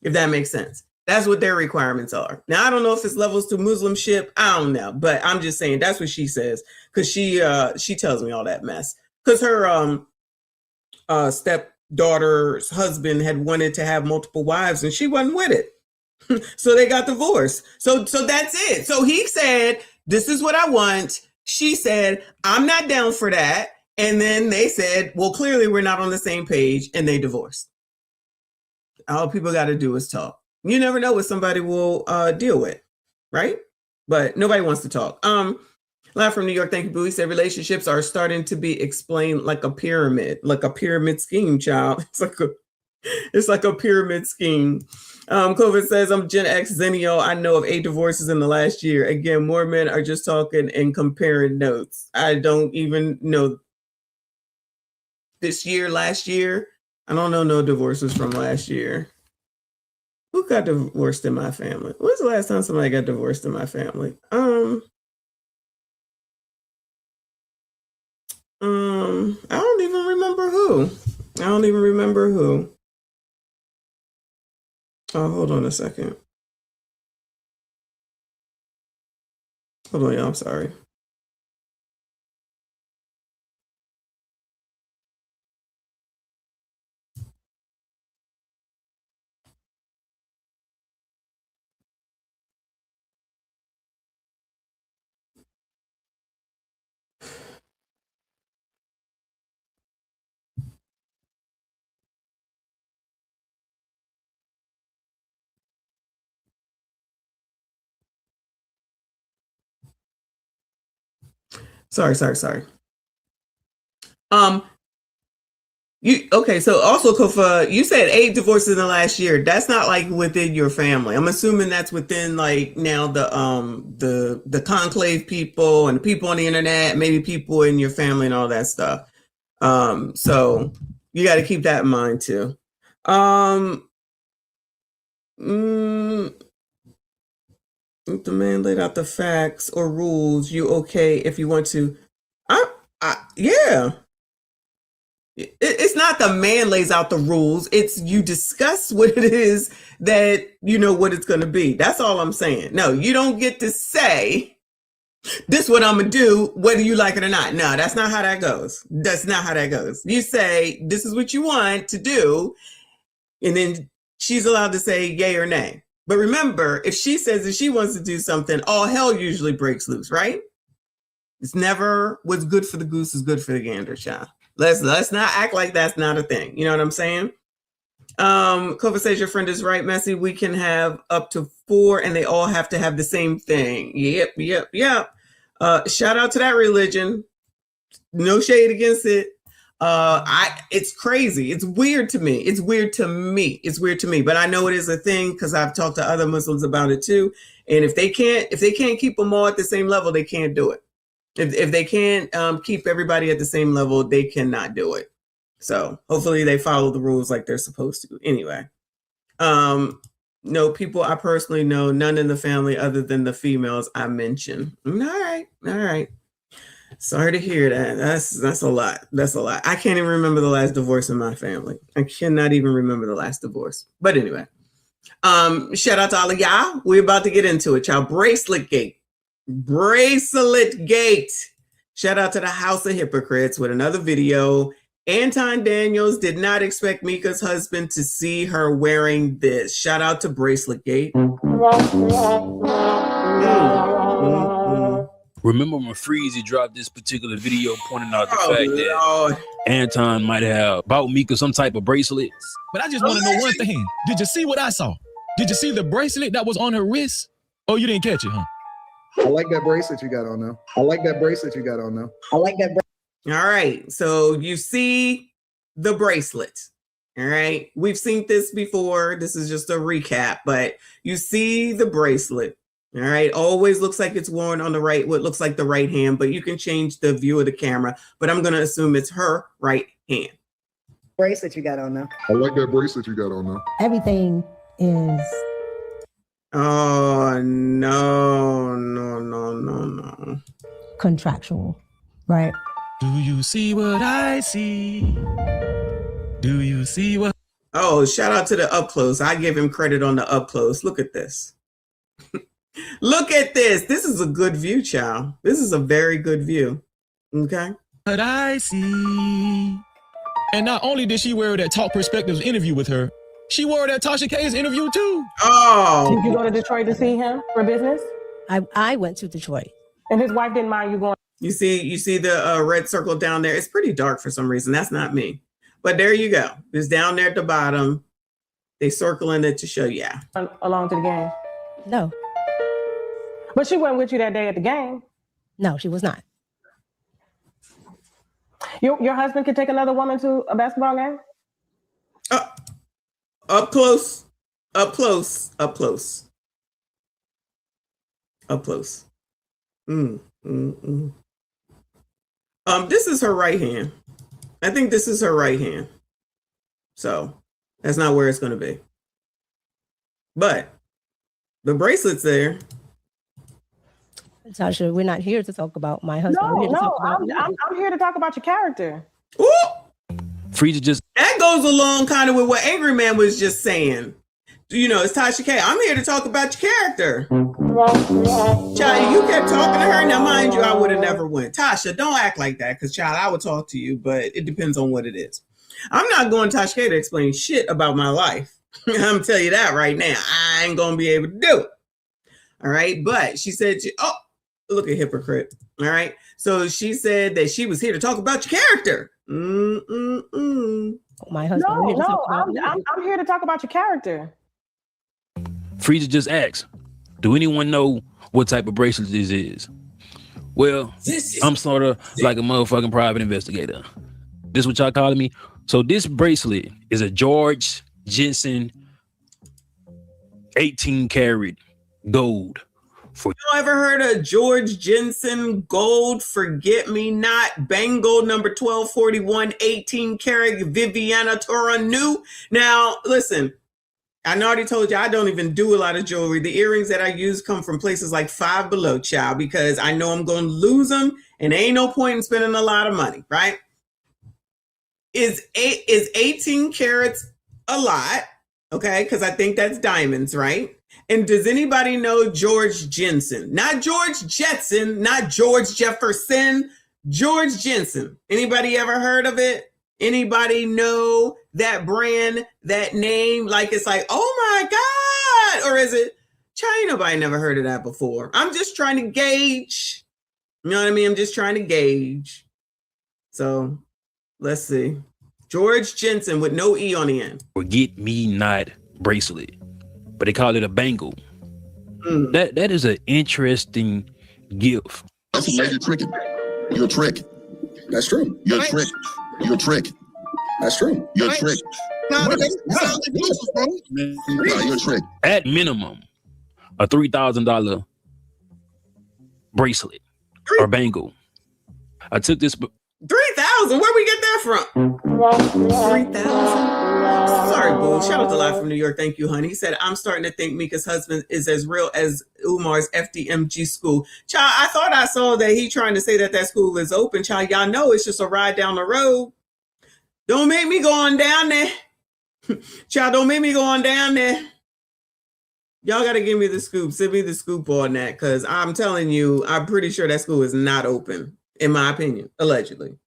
If that makes sense. That's what their requirements are. Now, I don't know if it's levels to Muslimship. I don't know, but I'm just saying that's what she says, because she tells me all that mess. Because her stepdaughter's husband had wanted to have multiple wives, and she wasn't with it. So they got divorced. So that's it. So he said, "This is what I want." She said, "I'm not down for that." And then they said, "Well, clearly we're not on the same page," and they divorced. All people got to do is talk. You never know what somebody will deal with, right? But nobody wants to talk. Live from New York, thank you, Boo. He said relationships are starting to be explained like a pyramid scheme, child. It's like It's like a pyramid scheme. COVID says, I'm Gen X Zennial. I know of 8 divorces in the last year. Again, more men are just talking and comparing notes. I don't even know this year, last year. I don't know no divorces from last year. Who got divorced in my family? When's the last time somebody got divorced in my family? I don't even remember who. Oh, hold on a second. Hold on, y'all. I'm sorry. Sorry. So also, Kofa, you said 8 divorces in the last year. That's not like within your family. I'm assuming that's within like now the conclave people and the people on the internet, maybe people in your family and all that stuff. So you got to keep that in mind too. If the man laid out the facts or rules, you okay if you want to? Yeah. It's not the man lays out the rules. It's you discuss what it is that you know what it's going to be. That's all I'm saying. No, you don't get to say this is what I'm going to do, whether you like it or not. No, that's not how that goes. You say this is what you want to do, and then she's allowed to say yay or nay. But remember, if she says that she wants to do something, all hell usually breaks loose, right? It's never what's good for the goose is good for the gander, child. Let's not act like that's not a thing. You know what I'm saying? Kofa says your friend is right, Messy. We can have up to 4 and they all have to have the same thing. Yep. Shout out to that religion. No shade against it. It's crazy. It's weird to me. But I know it is a thing because I've talked to other Muslims about it too. And if they can't keep them all at the same level, they can't do it. If they can't keep everybody at the same level, they cannot do it. So hopefully they follow the rules like they're supposed to. Anyway, no people I personally know, none in the family other than the females I mentioned. All right. Sorry to hear that. That's a lot. I can't even remember the last divorce in my family. I cannot even remember the last divorce. But anyway, shout out to all of y'all. We're about to get into it, y'all. BRACELET-GATE. Shout out to the House of Hypocrites with another video. Anton Daniels did not expect Mika's husband to see her wearing this. Shout out to BRACELET-GATE. Remember when Freezy dropped this particular video pointing out the fact that Anton might have bought Mika some type of bracelets? But I just want to know one thing. Did you see what I saw? Did you see the bracelet that was on her wrist? Oh, you didn't catch it, huh? I like that bracelet you got on now. All right. So you see the bracelet. All right. We've seen this before. This is just a recap, but you see the bracelet. All right. Always looks like it's worn on the right, what looks like the right hand, but you can change the view of the camera. But I'm going to assume it's her right hand. Bracelet you got on now. I like that bracelet you got on now. Everything is Oh, no. contractual, right? Do you see what I see? Do you see what? Oh, shout out to the up close. I give him credit on the up close. Look at this. Look at this. This is a good view, child. This is a very good view. Okay. What I see. And not only did she wear that Talk Perspectives interview with her, she wore that Tasha K's interview too. Oh. Did you go to Detroit to see him for business? I went to Detroit. And his wife didn't mind you going? You see the red circle down there. It's pretty dark for some reason. That's not me. But there you go. It's down there at the bottom. They circling it to show you. Yeah. Along to the game? No. But she wasn't with you that day at the game. No, she was not. Your husband could take another woman to a basketball game? Up close, up close, up close, up close. This is her right hand. I think this is her right hand. So that's not where it's going to be. But the bracelet's there. Tasha, we're not here to talk about my husband. I'm here to talk about your character. Ooh! Frieza just that goes along kind of with what Angry Man was just saying. You know, it's Tasha K. I'm here to talk about your character. Child, you kept talking to her. Now, mind you, I would have never went. Tasha, don't act like that, because, child, I would talk to you, but it depends on what it is. I'm not going to Tasha K to explain shit about my life. I'm going to tell you that right now. I ain't going to be able to do it. All right? But she said, oh, look at hypocrite. All right? So she said that she was here to talk about your character. My husband. I'm here to talk about your character. Frieza just asked, do anyone know what type of bracelet this is? Well, I'm sort of like a motherfucking private investigator. This what y'all calling me? So this bracelet is a George Jensen 18 karat gold. You ever heard of George Jensen gold forget me not bangle number 1241 18 karat Viviana Toranu? Now listen, I already told you I don't even do a lot of jewelry. The earrings that I use come from places like Five Below, child, because I know I'm going to lose them and ain't no point in spending a lot of money, right? Is 18 carats a lot? Okay, because I think that's diamonds, right? And does anybody know George Jensen? Not George Jetson, not George Jefferson, George Jensen. Anybody ever heard of it? Anybody know that brand, that name? Like it's like, oh my God. Or is it China? Nobody never heard of that before. I'm just trying to gauge. You know what I mean? I'm just trying to gauge. So let's see. George Jensen with no E on the end. Forget me not bracelet, but they call it a bangle. That is an interesting gift. That's a major trick. You're a trick. That's true. You're a trick. You're a trick. That's true. You're a trick. You're a trick. At minimum, a $3,000 bracelet or bangle. I took this. 3,000? Where we get that from? 3,000? Sorry, boo. Shout out to Live from New York. Thank you, honey. He said, I'm starting to think Mika's husband is as real as Umar's FDMG school. Child, I thought I saw that he trying to say that that school is open. Child, y'all know it's just a ride down the road. Don't make me go on down there. Child, don't make me go on down there. Y'all got to give me the scoop. Send me the scoop on that, because I'm telling you, I'm pretty sure that school is not open, in my opinion, allegedly.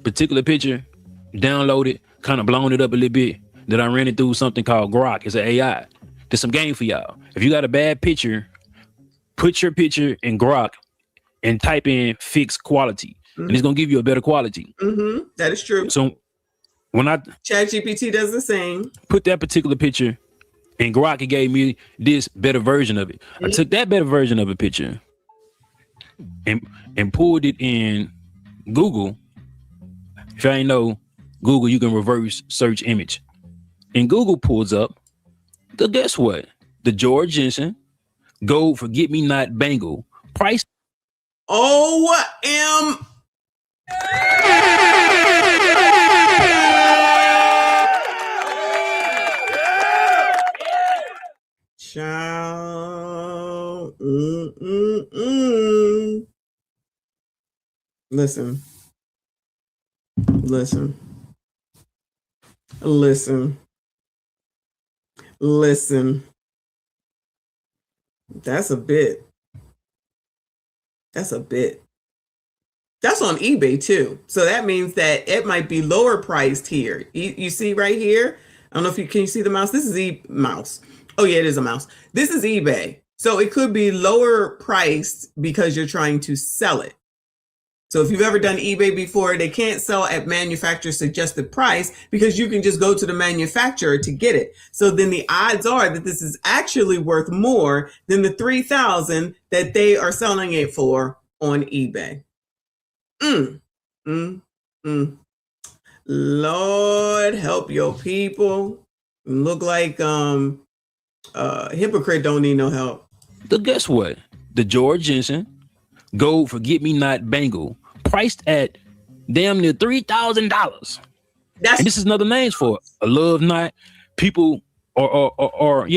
Particular picture, download it, kind of blown it up a little bit. Then I ran it through something called Grok. It's an AI. There's some game for y'all. If you got a bad picture, put your picture in Grok and type in fixed quality, and it's gonna give you a better quality. That is true. So when I ChatGPT does the same, put that particular picture in Grok, it gave me this better version of it. I took that better version of a picture and pulled it in Google. If I ain't know Google, you can reverse search image. And Google pulls up guess what? The George Jensen gold forget me not bangle price. OM. Child. Listen. That's a bit. That's on eBay too. So that means that it might be lower priced here. You see right here? I don't know if can you see the mouse? This is mouse. Oh yeah, it is a mouse. This is eBay. So it could be lower priced because you're trying to sell it. So if you've ever done eBay before, they can't sell at manufacturer suggested price because you can just go to the manufacturer to get it. So then the odds are that this is actually worth more than the $3,000 that they are selling it for on eBay. Lord help your people. Look like hypocrite don't need no help. But guess what? The George Jensen gold forget-me-not bangle priced at damn near $3,000. And this is another names for it. A love knot. People or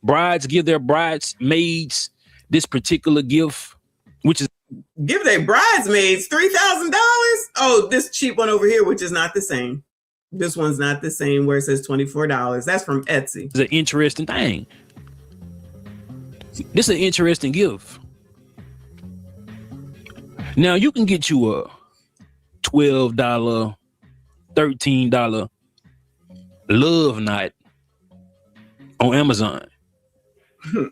brides give their bridesmaids this particular gift, which is give their bridesmaids $3,000. Oh, this cheap one over here, which is not the same. This one's not the same where it says $24. That's from Etsy. It's an interesting thing. This is an interesting gift. Now you can get you a $12, $13 love knot on Amazon.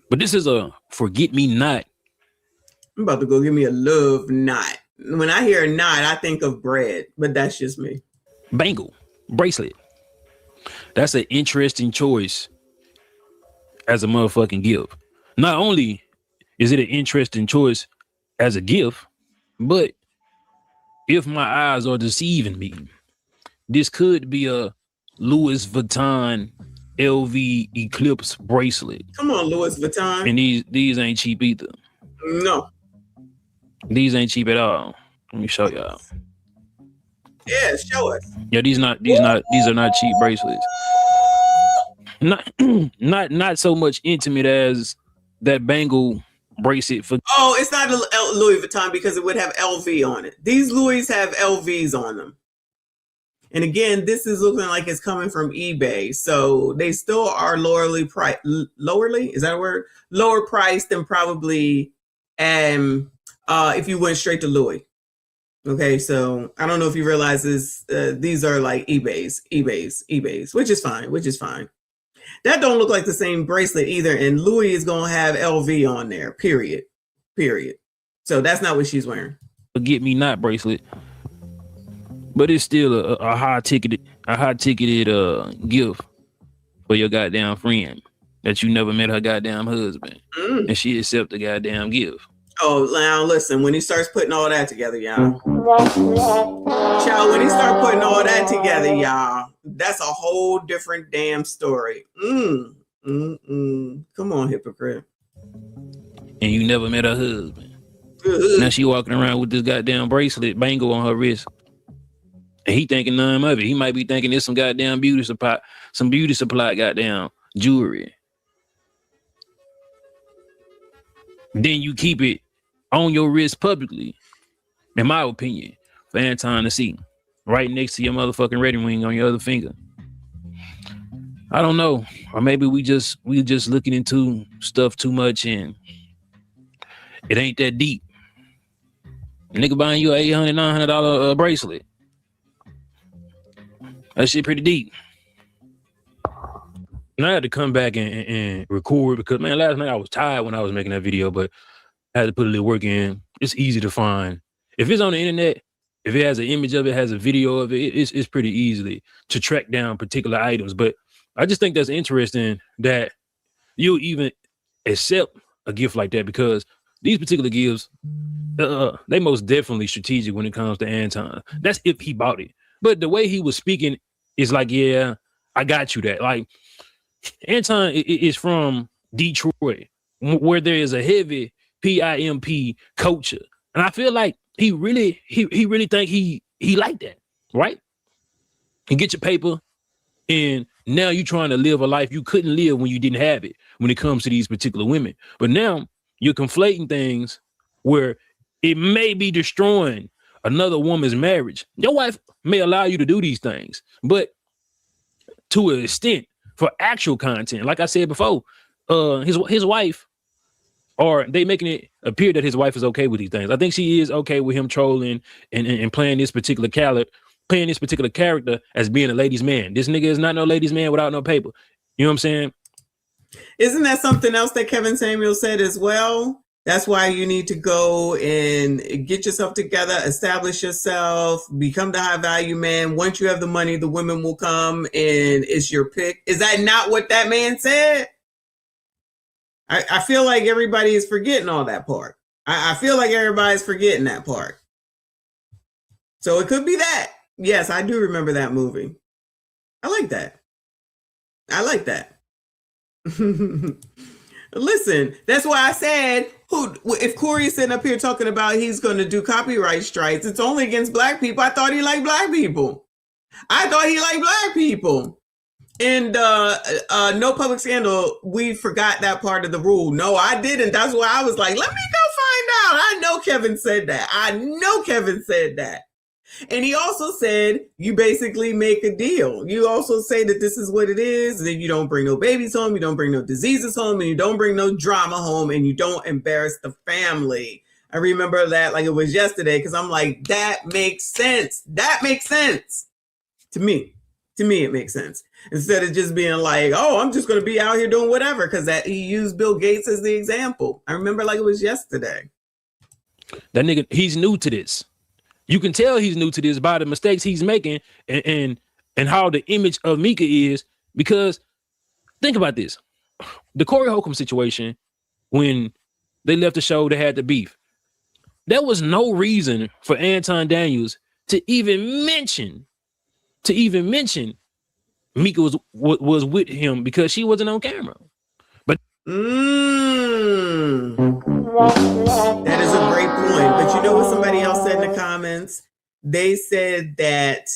But this is a forget-me-not. I'm about to go give me a love knot. When I hear a knot, I think of bread, but that's just me. Bangle, bracelet. That's an interesting choice as a motherfucking gift. Not only is it an interesting choice as a gift, but if my eyes are deceiving me, this could be a Louis Vuitton LV Eclipse bracelet. Come on, Louis Vuitton. And these ain't cheap either. No. These ain't cheap at all. Let me show y'all. Yeah, show us. Yeah, these are not cheap bracelets. Not so much intimate as that bangle bracelet for. Oh, it's not a Louis Vuitton because it would have LV on it. These Louis have LVs on them. And again, this is looking like it's coming from eBay. So they still are lowerly priced. Is that a word? Lower priced than probably if you went straight to Louis. Okay, so I don't know if you realize this. These are like eBays, which is fine. That don't look like the same bracelet either. And Louis is going to have LV on there, period. So that's not what she's wearing. Forget me not bracelet. But it's still a high ticketed gift for your goddamn friend that you never met her goddamn husband. And she accept the goddamn gift. Oh, now listen, when he starts putting all that together, y'all. Child, when he start putting all that together, y'all, that's a whole different damn story. Come on, hypocrite. And you never met her husband. Now she walking around with this goddamn bracelet bangle on her wrist. And he thinking none of it. He might be thinking it's some goddamn beauty supply goddamn jewelry. Then you keep it on your wrist publicly, in my opinion, for Anton to see, right next to your motherfucking wedding ring on your other finger. I don't know, or maybe we just looking into stuff too much and it ain't that deep. Nigga buying you a $800, $900 bracelet. That shit pretty deep. And I had to come back and record because, man, last night I was tired when I was making that video, but I had to put a little work in. It's easy to find. If it's on the internet, if it has an image of it, has a video of it, it's pretty easily to track down particular items. But I just think that's interesting that you even accept a gift like that because these particular gifts, they most definitely strategic when it comes to Anton. That's if he bought it. But the way he was speaking is like, yeah, I got you that. Like, Anton is from Detroit, where there is a heavy PIMP culture. And I feel like he really think he like that, right? And get your paper, and now you trying to live a life you couldn't live when you didn't have it when it comes to these particular women. But now you're conflating things where it may be destroying another woman's marriage. Your wife may allow you to do these things, but to an extent, for actual content, like I said before, his wife, or they making it appear that his wife is okay with these things. I think she is okay with him trolling and playing this particular character as being a ladies' man. This nigga is not no ladies' man without no paper. You know what I'm saying? Isn't that something else that Kevin Samuel said as well? That's why you need to go and get yourself together, establish yourself, become the high value man. Once you have the money, the women will come and it's your pick. Is that not what that man said? I feel like everybody is forgetting all that part. I feel like everybody's forgetting that part. So it could be that. Yes, I do remember that movie. I like that. I like that. Listen, that's why I said, if Corey is sitting up here talking about he's going to do copyright strikes, it's only against black people. I thought he liked black people. I thought he liked black people. And no public scandal, we forgot that part of the rule. No, I didn't. That's why I was like, let me go find out. I know Kevin said that. And he also said, you basically make a deal. You also say that this is what it is. And then you don't bring no babies home. You don't bring no diseases home. And you don't bring no drama home. And you don't embarrass the family. I remember that like it was yesterday because I'm like, that makes sense. That makes sense to me. To me, it makes sense. Instead of just being like, oh, I'm just going to be out here doing whatever, because that he used Bill Gates as the example. I remember like it was yesterday. That nigga, he's new to this. You can tell he's new to this by the mistakes he's making and how the image of Mika is. Because think about this. The Corey Holcomb situation, when they left the show, they had the beef. There was no reason for Anton Daniels to even mention Mika was with him because she wasn't on camera. But that is a great point. But you know what somebody else said in the comments? They said that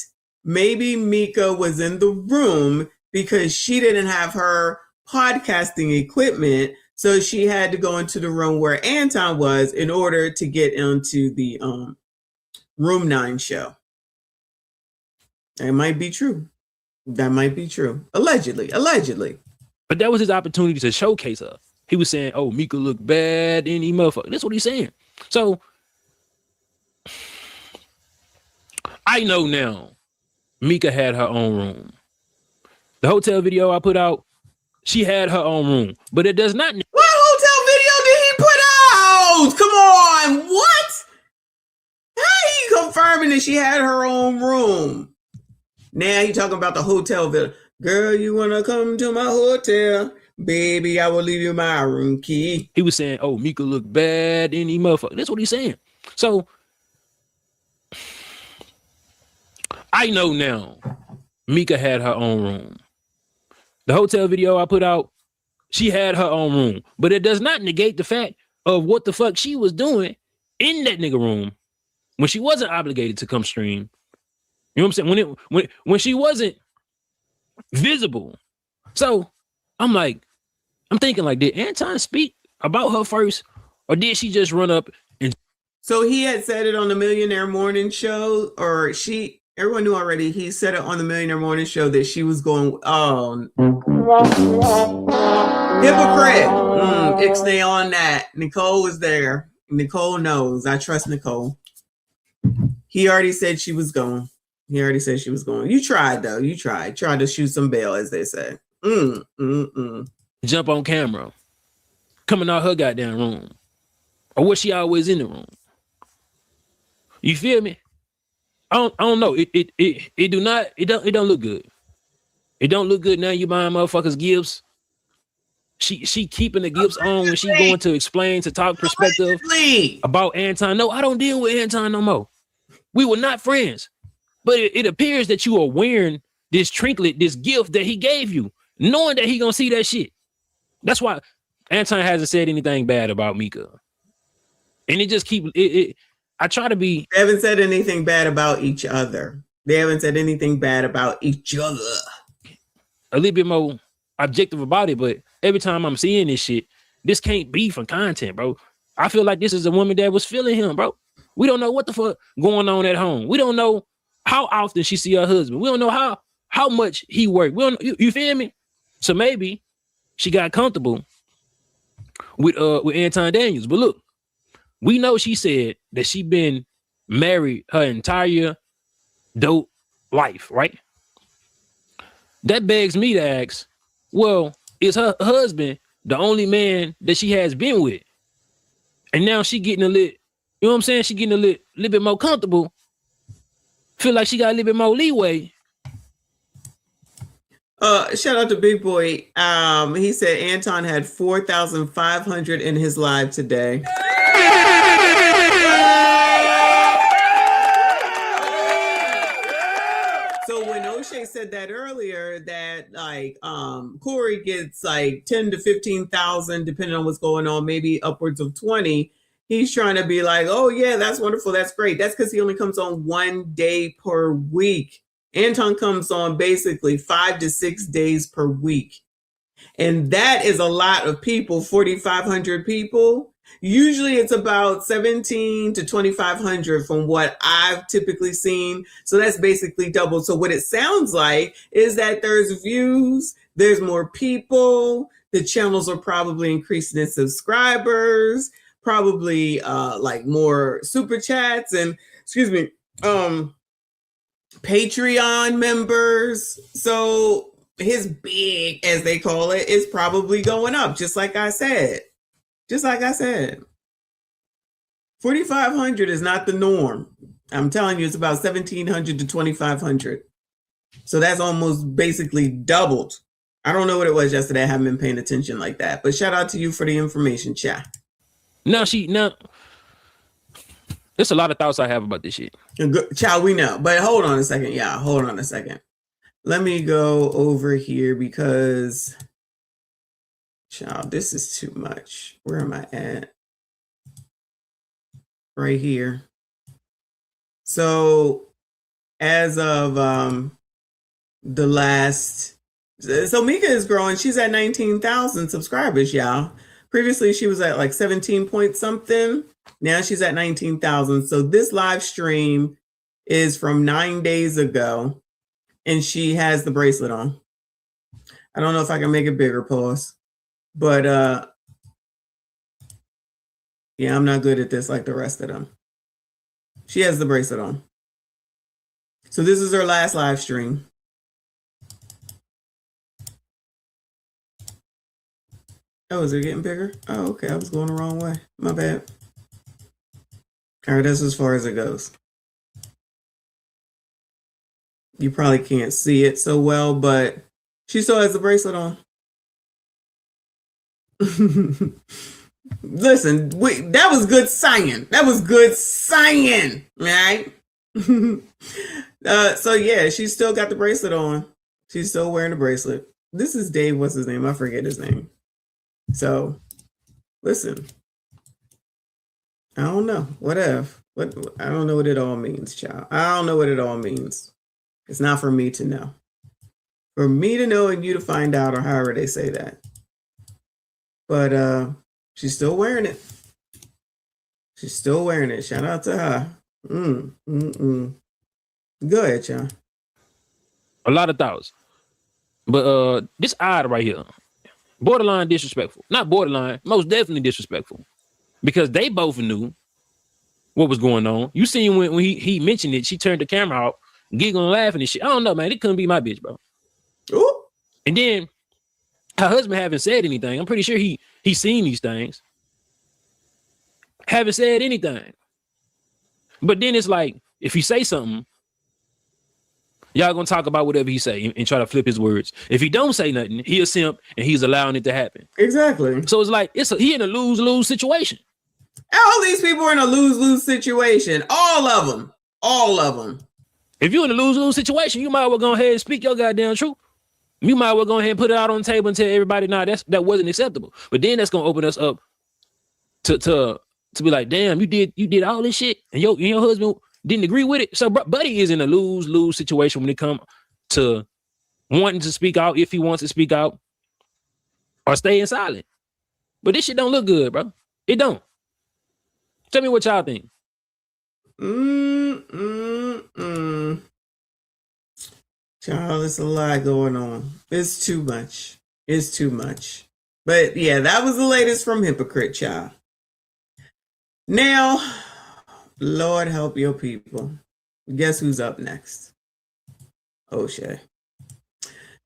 maybe Mika was in the room because she didn't have her podcasting equipment, so she had to go into the room where Anton was in order to get into the Room 9 show. That might be true. That might be true. Allegedly. But that was his opportunity to showcase her. He was saying, oh, Mika look bad in motherfucker. That's what he's saying. So I know now Mika had her own room. The hotel video I put out, she had her own room. But it does not. What hotel video did he put out? Come on. What? How are you confirming that she had her own room? Now you talking about the hotel video. Girl, you want to come to my hotel? Baby, I will leave you my room key. He was saying, oh, Mika look bad in motherfucker. That's what he's saying. So I know now Mika had her own room. The hotel video I put out, she had her own room. But it does not negate the fact of what the fuck she was doing in that nigga room when she wasn't obligated to come stream. You know what I'm saying? When she wasn't visible. So I'm thinking like, did Anton speak about her first, or did she just run up and? So he had said it on the Millionaire Morning Show, or everyone knew already. He said it on the Millionaire Morning Show that she was going, hypocrite. Ixnay on that. Nicole was there. Nicole knows. I trust Nicole. He already said she was going. You tried though. You tried to shoot some bail, as they say. Jump on camera, coming out her goddamn room, or was she always in the room? You feel me? I don't know. It don't look good. It don't look good now. You buying motherfuckers gifts. She keeping the gifts on when she going to explain, to talk perspective about Anton. No, I don't deal with Anton no more. We were not friends. But it appears that you are wearing this trinket, this gift that he gave you, knowing that he gonna see that shit. That's why Anton hasn't said anything bad about Mika. And it just keep it. I try to be. They haven't said anything bad about each other. They haven't said anything bad about each other. A little bit more objective about it, but every time I'm seeing this shit, this can't be for content, bro. I feel like this is a woman that was feeling him, bro. We don't know what the fuck going on at home. We don't know how often she see her husband. We don't know how much he worked. We don't, you feel me? So maybe she got comfortable with Anton Daniels. But look, we know she said that she been married her entire dope life, right? That begs me to ask, well, is her husband the only man that she has been with? And now she getting a little, you know what I'm saying? She getting a little bit more comfortable. Feel like she got a little bit more leeway. Shout out to Big Boy. He said Anton had 4,500 in his live today. So when O'Shea said that earlier, that like Corey gets like 10 to 15,000, depending on what's going on, maybe upwards of 20. He's trying to be like, oh yeah, that's wonderful, that's great. That's because he only comes on 1 day per week. Anton comes on basically 5 to 6 days per week. And that is a lot of people, 4,500 people. Usually it's about 17 to 2,500 from what I've typically seen. So that's basically double. So what it sounds like is that there's views, there's more people, the channels are probably increasing in subscribers, probably like more super chats and Patreon members. So his big, as they call it, is probably going up, just like I said. 4,500 is not the norm. I'm telling you, it's about 1,700 to 2,500. So that's almost basically doubled. I don't know what it was yesterday. I haven't been paying attention like that. But shout out to you for the information, chat. There's a lot of thoughts I have about this shit. Child, we know. But hold on a second. Yeah, hold on a second. Let me go over here because, child, this is too much. Where am I at? Right here. So as of the last, so Mika is growing. She's at 19,000 subscribers, y'all. Previously, she was at like 17 point something. Now she's at 19,000. So this live stream is from 9 days ago, and she has the bracelet on. I don't know if I can make it bigger, pause. But yeah, I'm not good at this like the rest of them. She has the bracelet on. So this is her last live stream. Oh, is it getting bigger? Oh, okay. I was going the wrong way. My bad. All right, that's as far as it goes. You probably can't see it so well, but she still has the bracelet on. Listen, that was good singing. That was good singing, right? So yeah, she's still got the bracelet on. She's still wearing the bracelet. This is Dave. What's his name? I forget his name. So, listen. I don't know. Whatever. I don't know what it all means, child. I don't know what it all means. It's not for me to know. For me to know and you to find out, or however they say that. But she's still wearing it. She's still wearing it. Shout out to her. Go ahead, y'all. A lot of thoughts. But this odd right here. Borderline disrespectful. Not borderline, most definitely disrespectful. Because they both knew what was going on. You seen when he mentioned it, she turned the camera out, giggling, laughing and shit. I don't know, man. It couldn't be my bitch, bro. Ooh. And then her husband haven't said anything. I'm pretty sure he seen these things. Haven't said anything. But then it's like, if he say something, y'all gonna talk about whatever he say and try to flip his words. If he don't say nothing, he a simp and he's allowing it to happen. Exactly. So it's like he in a lose-lose situation. All these people are in a lose-lose situation. All of them. All of them. If you're in a lose-lose situation, you might as well go ahead and speak your goddamn truth. You might as well go ahead and put it out on the table and tell everybody, nah, that wasn't acceptable. But then that's gonna open us up to be like, damn, you did all this shit and your husband didn't agree with it. So Buddy is in a lose-lose situation when it comes to wanting to speak out, if he wants to speak out, or staying silent. But this shit don't look good, bro. It don't. Tell me what y'all think. Child, there's a lot going on. It's too much. It's too much. But yeah, that was the latest from Hypocrite, child. Now, Lord help your people. Guess who's up next? O'Shea.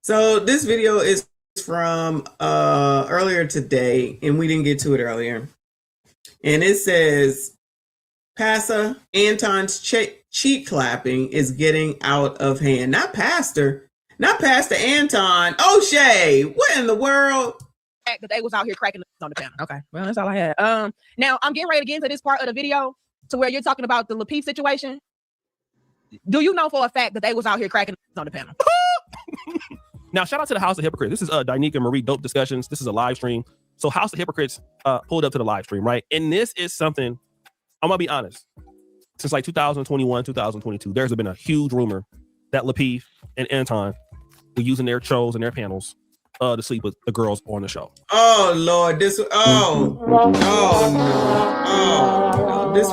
So this video is from earlier today, and we didn't get to it earlier. And it says, Pastor Anton's cheek clapping is getting out of hand. Not Pastor Anton. O'Shea, what in the world? That they was out here cracking on the panel. Okay, well, that's all I had. Now I'm getting ready to get into this part of the video to where you're talking about the Lapeef situation. do you know for a fact that they was out here cracking on the panel? Now, shout out to the House of Hypocrites. This is Danica Marie Dope Discussions. This is a live stream. So House of Hypocrites pulled up to the live stream, right? And this is something, I'm going to be honest. Since like 2021, 2022, there's been a huge rumor that Lapeef and Anton were using their shows and their panels to sleep with the girls on the show. Oh, Lord. This is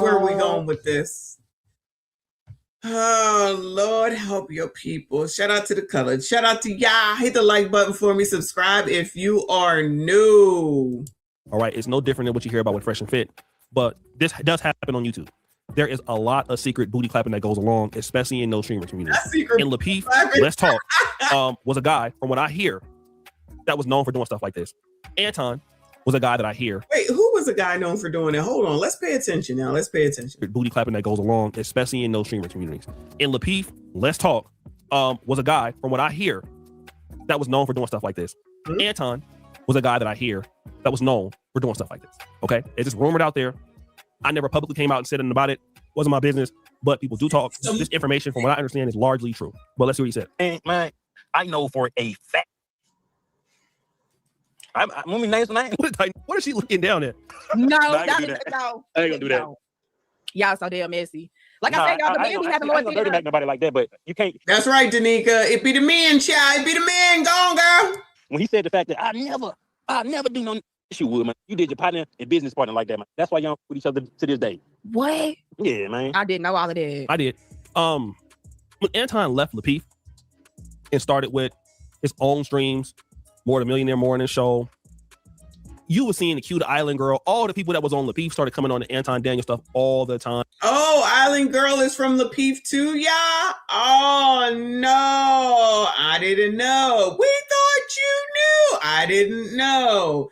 where we going with this. Oh, Lord, help your people. Shout out to the colored. Shout out to y'all. Hit the like button for me. Subscribe if you are new. All right. It's no different than what you hear about with Fresh and Fit, but this does happen on YouTube. There is a lot of secret booty clapping that goes along, especially in those streamer communities. And Lapeef, let's talk, was a guy, from what I hear, that was known for doing stuff like this. Anton was a guy that I hear. Wait, who was a guy known for doing it? Hold on. Let's pay attention now. Let's pay attention. Booty clapping that goes along, especially in those streamer communities. And Lapeef, let's talk, was a guy, from what I hear, that was known for doing stuff like this. Anton was a guy that I hear that was known for doing stuff like this. Okay? It's just rumored out there. I never publicly came out and said anything about it. Wasn't my business, but people do talk. This information, from what I understand, is largely true. But let's see what he said. And man, I know for a fact. Let me name some names. What is she looking down at? No, I ain't that gonna do is that. no. I ain't gonna do that. No. Y'all so damn messy. Like Nah, I said, y'all, the I men ain't be having gonna more dirty back nobody like that, but you can't. That's right, Danica. It be the men, child. It be the men. Go on, girl. When he said the fact that I never do no issue with, man. You did your partner and business partner like that, man. That's why y'all with each other to this day. What? Yeah, man. I didn't know all of that. I did. When Anton left Lapeef and started with his own streams, More Than Millionaire Morning Show, you were seeing the Cute Island Girl. All the people that was on Lapeef started coming on the Anton Daniel stuff all the time. Oh, Island Girl is from Lapeef too, y'all? Oh, no. I didn't know. We thought you knew. I didn't know.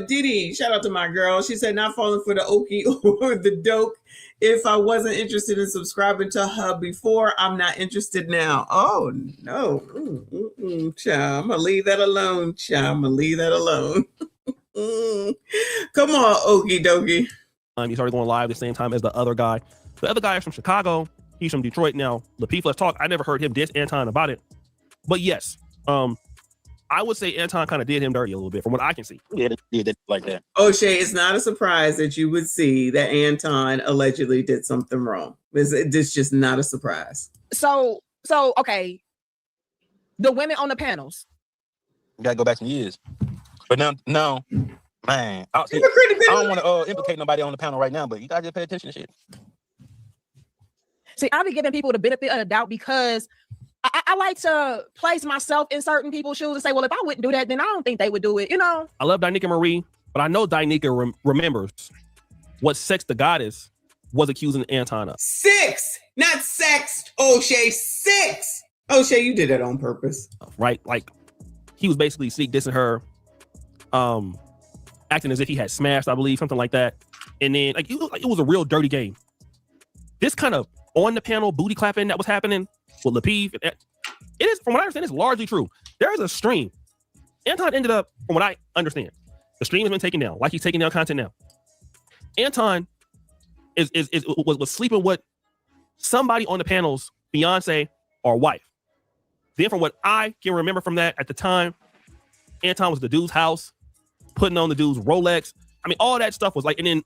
Diddy, shout out to my girl. She said, not falling for the okie or the doke. If I wasn't interested in subscribing to her before, I'm not interested now. Oh, no. Child, I'm going to leave that alone, child. I'm going to leave that alone. Come on, okie dokie. He started going live the same time as the other guy. The other guy is from Chicago. He's from Detroit now. Lapeef, let's talk. I never heard him diss Anton about it. But yes, I would say Anton kind of did him dirty a little bit from what I can see. Yeah, they did like that. O'Shea, it's not a surprise that you would see that Anton allegedly did something wrong. It's just not a surprise. So okay. The women on the panels. You gotta go back some years. But now, man, I don't want to implicate nobody on the panel right now, but you gotta just pay attention to shit. See, I be giving people the benefit of the doubt because I like to place myself in certain people's shoes and say, well, if I wouldn't do that, then I don't think they would do it, you know? I love Danica Marie, but I know Danica remembers what Sex the Goddess was accusing Anton of. 6, not sex, O'Shea, 6. O'Shea, you did that on purpose. Right? Like, he was basically sneak dissing her, acting as if he had smashed, I believe, something like that. And then, like, it was a real dirty game. This kind of on the panel booty clapping that was happening with Lapeef, it is, from what I understand, it's largely true. There is a stream. Anton ended up, from what I understand, the stream has been taken down, like he's taking down content now. Anton was sleeping with somebody on the panel's fiance or wife. Then, from what I can remember from that at the time, Anton was the dude's house, putting on the dude's Rolex. I mean, all that stuff was like, and then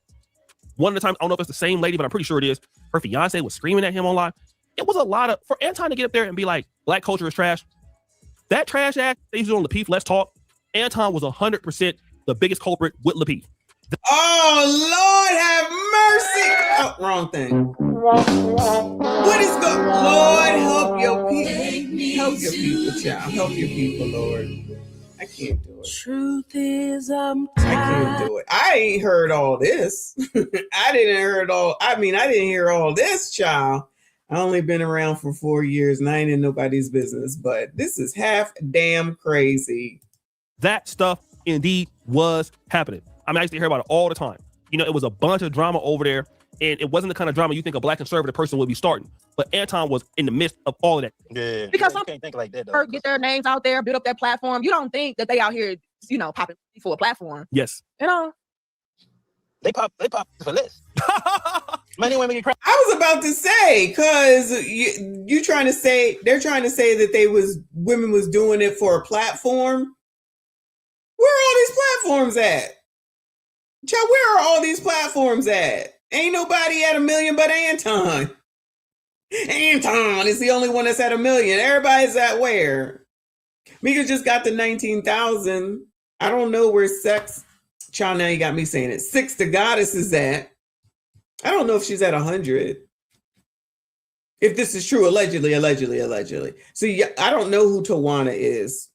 one of the times, I don't know if it's the same lady, but I'm pretty sure it is, her fiance was screaming at him on live. It was a lot of, for Anton to get up there and be like, black culture is trash. That trash act they used on Lapeef, let's talk. Anton was 100% the biggest culprit with Lapeef. Oh, Lord have mercy. Oh, wrong thing. What is going on? Lord, help your people. Help your people, child. Help your people, Lord. I can't do it. Truth is, I can't do it. I ain't heard all this. I didn't hear all this, child. I only been around for 4 years and I ain't in nobody's business, but this is half damn crazy. That stuff indeed was happening. I mean, I used to hear about it all the time. You know, it was a bunch of drama over there, and it wasn't the kind of drama you think a black conservative person would be starting. But Anton was in the midst of all of that. Yeah, because you can't think like that, though. Get their names out there, build up their platform. You don't think that they out here, you know, popping for a platform. Yes. You know? They pop for less. Many women get cracked. I was about to say, because you trying to say, they're trying to say that women was doing it for a platform. Where are all these platforms at? Child, where are all these platforms at? Ain't nobody at 1 million but Anton. Anton is the only one that's at 1 million. Everybody's at where? Mika just got to 19,000. I don't know where sex. Child, now you got me saying it. Six the Goddess is at. I don't know if she's at 100. If this is true, allegedly. See, I don't know who Tawana's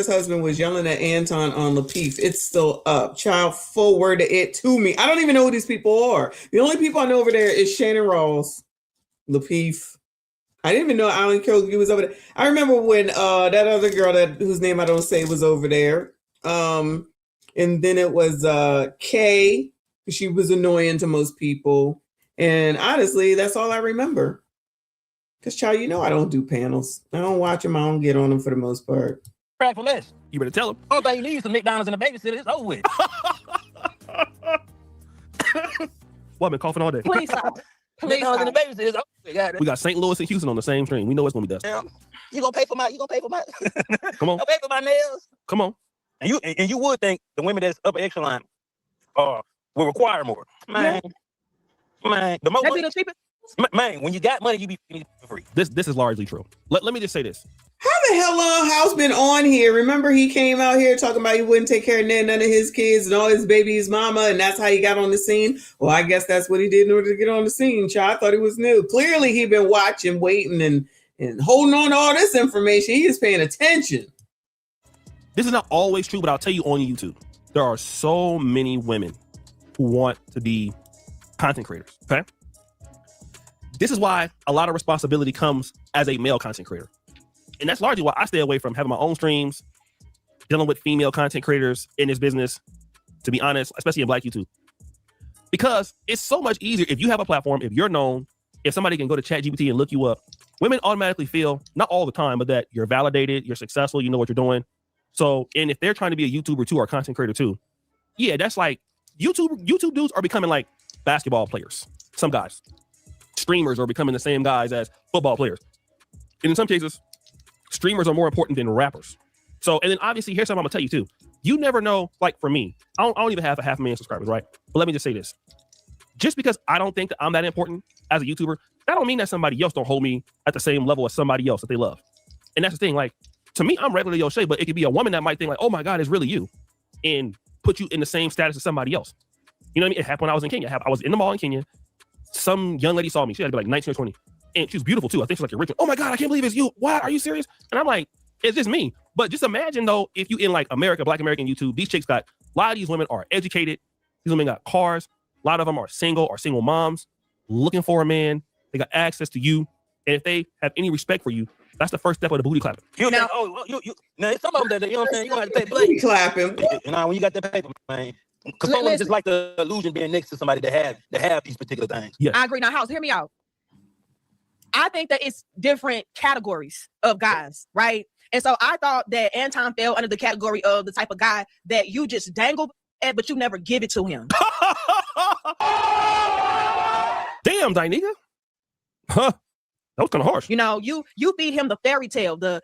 husband was yelling at Anton on Lapeef. It's still up. Child, forward it to me. I don't even know who these people are. The only people I know over there is Shannon Ross, Lapeef. I didn't even know Alan Kilgore was over there. I remember when that other girl whose name I don't say was over there. And then it was Kay. She was annoying to most people. And honestly, that's all I remember. Because, child, you know I don't do panels. I don't watch them. I don't get on them for the most part. Crack for less. You better tell him. All thing you need is some McDonald's and a babysitter. It's over with. Well, I've been coughing all day. Please stop. Please McDonald's and a stop. babysitter. It's over with. We got St. Louis and Houston on the same stream. We know it's gonna be dust. You gonna pay for my Come on. I'll pay for my nails. Come on. And you would think the women that's upper echelon will require more. Man, the most That be the cheapest. man, when you got money, you be for free. This is largely true. Let me just say this. How the hell long House been on here? Remember he came out here talking about he wouldn't take care of none of his kids and all his baby's mama, and that's how he got on the scene? Well, I guess that's what he did in order to get on the scene, child. I thought he was new. Clearly he been watching, waiting, and holding on to all this information. He is paying attention. This is not always true, but I'll tell you on YouTube, there are so many women who want to be content creators, okay? This is why a lot of responsibility comes as a male content creator. And that's largely why I stay away from having my own streams, dealing with female content creators in this business, to be honest, especially in Black YouTube. Because it's so much easier if you have a platform, if you're known, if somebody can go to ChatGPT and look you up, women automatically feel, not all the time, but that you're validated, you're successful, you know what you're doing. So, and if they're trying to be a YouTuber too or a content creator too, yeah, that's like YouTube dudes are becoming like basketball players. Some guys. Streamers are becoming the same guys as football players. And in some cases, streamers are more important than rappers. So, and then obviously, here's something I'm gonna tell you too. You never know, like for me, I don't even have 500,000 subscribers, right? But let me just say this. Just because I don't think that I'm that important as a YouTuber, that don't mean that somebody else don't hold me at the same level as somebody else that they love. And that's the thing, like, to me, I'm regularly O'Shea, but it could be a woman that might think like, oh my God, it's really you, and put you in the same status as somebody else. You know what I mean? It happened when I was in Kenya. I was in the mall in Kenya. Some young lady saw me. She had to be like 19 or 20. And she was beautiful too. I think she's like original. Oh my God, I can't believe it's you. What? Are you serious? And I'm like, it's just me. But just imagine though, if you in like America, Black American YouTube, these chicks got, a lot of these women are educated. These women got cars. A lot of them are single or single moms looking for a man. They got access to you. And if they have any respect for you, that's the first step of the booty clapping. You know, now some of them that you know what I'm saying, you gonna have to pay booty clapping. Now when you got that paper, man. Because some women just like the illusion being next to somebody that have these particular things. Yes. I agree. Now, House, hear me out. I think that it's different categories of guys, right? And so I thought that Anton fell under the category of the type of guy that you just dangle at, but you never give it to him. Damn, Dynika. Huh. That was kind of harsh. You know, you feed him the fairy tale, the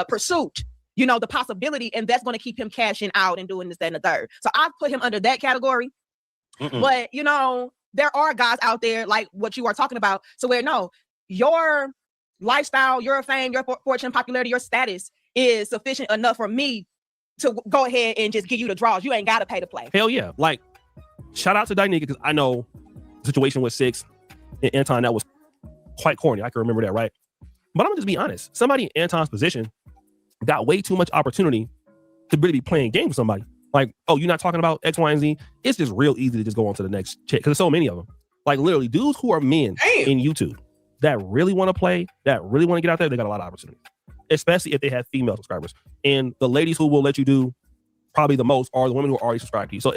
pursuit, you know, the possibility, and that's going to keep him cashing out and doing this, that, and the third. So I put him under that category. But, you know, there are guys out there like what you are talking about. So where, no, your lifestyle, your fame, your fortune, popularity, your status is sufficient enough for me to go ahead and just give you the draws. You ain't got to pay to play. Hell yeah. Like, shout out to Dynika, because I know the situation with Six and Anton, that was quite corny. I can remember that, right? But I'm gonna just be honest. Somebody in Anton's position got way too much opportunity to really be playing games with somebody. Like, oh, you're not talking about X, Y, and Z. It's just real easy to just go on to the next chick, because there's so many of them. Like, literally, dudes who are men in YouTube that really want to play, that really want to get out there, they got a lot of opportunity, especially if they have female subscribers. And the ladies who will let you do probably the most are the women who are already subscribed to you. So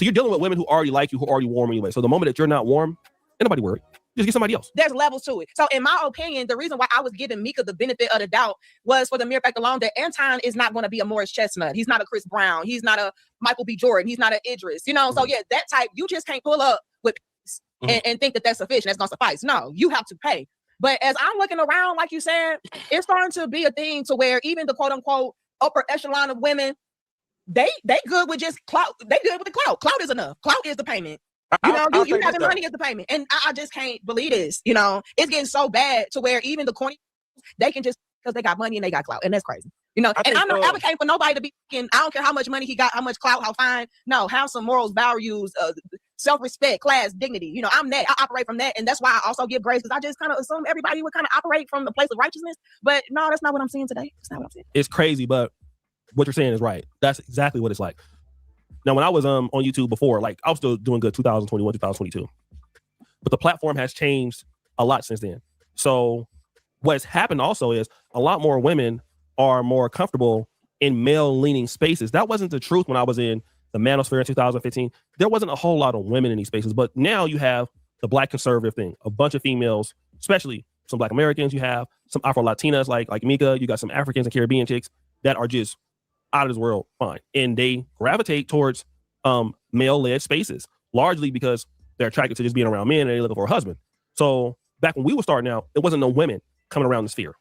you're dealing with women who already like you, who already warm anyway. So the moment that you're not warm, ain't nobody worried. Just get somebody else. There's levels to it. So in my opinion, the reason why I was giving Mika the benefit of the doubt was for the mere fact alone that Anton is not going to be a Morris Chestnut. He's not a Chris Brown. He's not a Michael B. Jordan. He's not an Idris. You know, so yeah, that type, you just can't pull up with and think that that's sufficient. That's going to suffice. No, you have to pay. But as I'm looking around, like you said, it's starting to be a thing to where even the quote unquote upper echelon of women, they good with just clout. They good with the clout. Clout is enough. Clout is the payment. You know, you having money is the payment. And I just can't believe this. You know, it's getting so bad to where even the corny, they can just, because they got money and they got clout. And that's crazy. You know, and I'm not advocating for nobody to be, I don't care how much money he got, how much clout, how fine. No, have some morals, values, self-respect, class, dignity. You know, I'm that. I operate from that. And that's why I also give grace, because I just kind of assume everybody would kind of operate from the place of righteousness. But no, that's not what I'm seeing today. That's not what I'm seeing. It's crazy, but what you're saying is right. That's exactly what it's like. Now, when I was on YouTube before, like I was still doing good 2021, 2022. But the platform has changed a lot since then. So what's happened also is a lot more women are more comfortable in male-leaning spaces. That wasn't the truth when I was in the manosphere in 2015. There wasn't a whole lot of women in these spaces. But now you have the Black conservative thing, a bunch of females, especially some Black Americans. You have some Afro-Latinas like Mika. You got some Africans and Caribbean chicks that are just out of this world fine. And they gravitate towards male-led spaces, largely because they're attracted to just being around men and they're looking for a husband. So back when we were starting out, it wasn't no women coming around the sphere.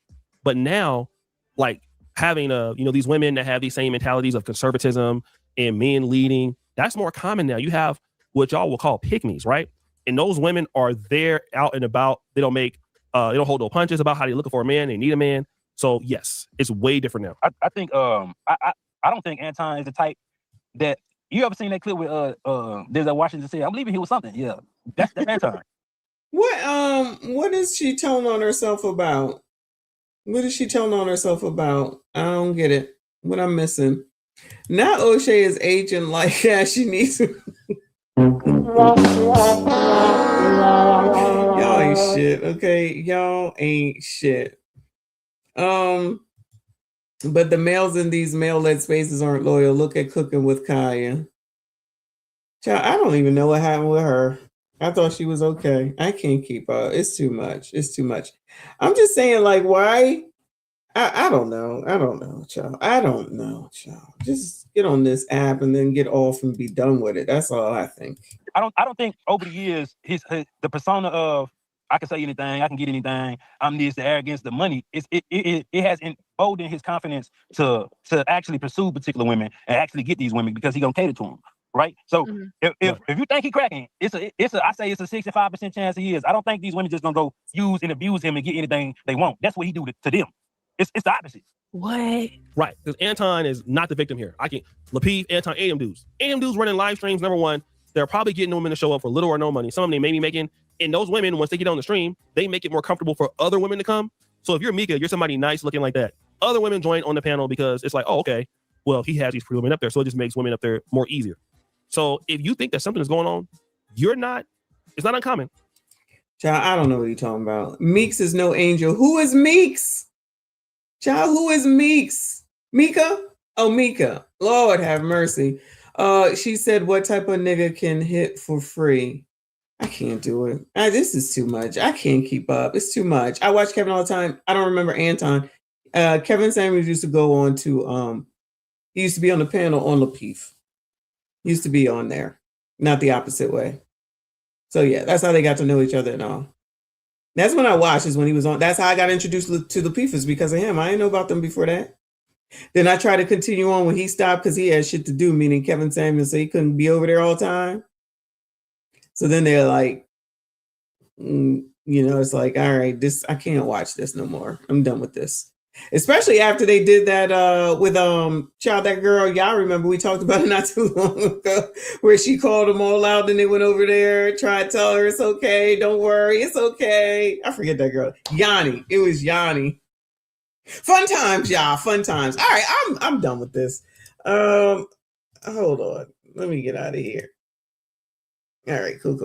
But now, like having these women that have these same mentalities of conservatism and men leading, that's more common now. You have what y'all will call pygmies, right? And those women are there out and about. They don't hold no punches about how they're looking for a man. They need a man. So yes, it's way different now. I think I don't think Anton is the type that you ever seen that clip with there's a Washington said, I'm believing he was something. Yeah. That's Anton. What is she telling on herself about? What is she telling on herself about? I don't get it. What I'm missing. Now O'Shea is aging like she needs to. Y'all ain't shit, okay? Y'all ain't shit. But the males in these male-led spaces aren't loyal. Look at Cooking with Kaya. Child, I don't even know what happened with her. I thought she was okay. I can't keep up. It's too much. It's too much. I'm just saying, like, why? I don't know. I don't know, child. I don't know, child. Just get on this app and then get off and be done with it. That's all I think. I don't think over the years the persona of I can say anything, I can get anything, I'm this, the arrogance, the money, it has emboldened his confidence to actually pursue particular women and actually get these women because he gonna cater to them. Right. So if you think he cracking, I say it's a 65% chance he is. I don't think these women just gonna go use and abuse him and get anything they want. That's what he do to them. It's the opposite. What? Right. Because Anton is not the victim here. Lapeef, Anton, AM dudes. AM dudes running live streams, number one, they're probably getting women to show up for little or no money. Some of them they may be making, and those women, once they get on the stream, they make it more comfortable for other women to come. So if you're Mika, you're somebody nice looking like that. Other women join on the panel because it's like, oh, okay, well, he has these pretty women up there. So it just makes women up there more easier. So if you think that something is going on, it's not uncommon. Child, I don't know what you're talking about. Meeks is no angel. Who is Meeks? Child, who is Meeks? Mika? Oh, Mika. Lord have mercy. She said, what type of nigga can hit for free? I can't do it. This is too much. I can't keep up. It's too much. I watch Kevin all the time. I don't remember Anton. Kevin Samuels used to go on to, he used to be on the panel on Lapeef. He used to be on there, not the opposite way. So yeah, that's how they got to know each other and all. That's when I watched, is when he was on. That's how I got introduced to the Lapeef, because of him. I didn't know about them before that. Then I tried to continue on when he stopped because he had shit to do, meaning Kevin Samuels, so he couldn't be over there all the time. So then they're like, it's like, all right, I can't watch this no more. I'm done with this. Especially after they did that with that girl, y'all remember we talked about it not too long ago, where she called them all out and they went over there, tried to tell her it's okay, don't worry, it's okay. I forget that girl. Yanni. It was Yanni. Fun times, y'all. Fun times. All right, I'm done with this. Hold on. Let me get out of here. All right, cool.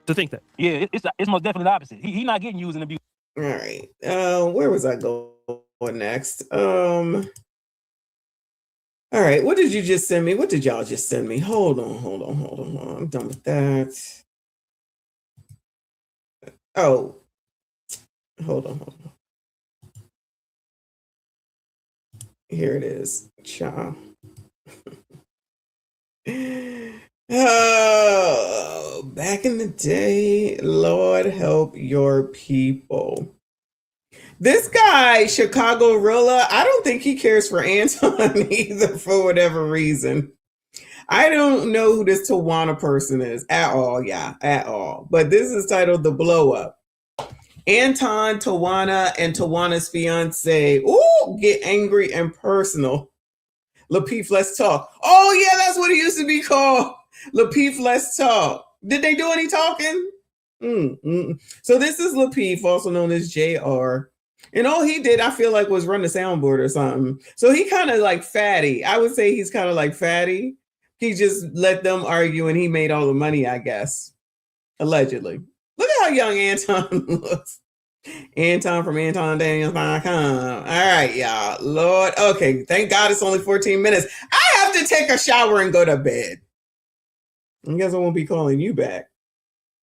To think that. Yeah, it's most definitely the opposite. He not getting used and abused. All right. Where was I going next? All right. What did you just send me? What did y'all just send me? Hold on. I'm done with that. Oh, hold on. Here it is, child. Oh, back in the day, Lord help your people. This guy, Chicago Rilla, I don't think he cares for Anton either for whatever reason. I don't know who this Tawana person is at all, at all. But this is titled The Blow Up. Anton, Tawana, and Tawana's fiance, get angry and personal. Lapeef, let's talk. Oh, yeah, that's what it used to be called. Lapeef, let's talk. Did they do any talking? So this is Lapeef, also known as JR. And all he did, I feel like, was run the soundboard or something. So he kind of like Fatty. I would say he's kind of like Fatty. He just let them argue and he made all the money, I guess. Allegedly. Look at how young Anton looks. Anton from AntonDaniels.com. All right, y'all. Lord. Okay, thank God it's only 14 minutes. I have to take a shower and go to bed. I guess I won't be calling you back.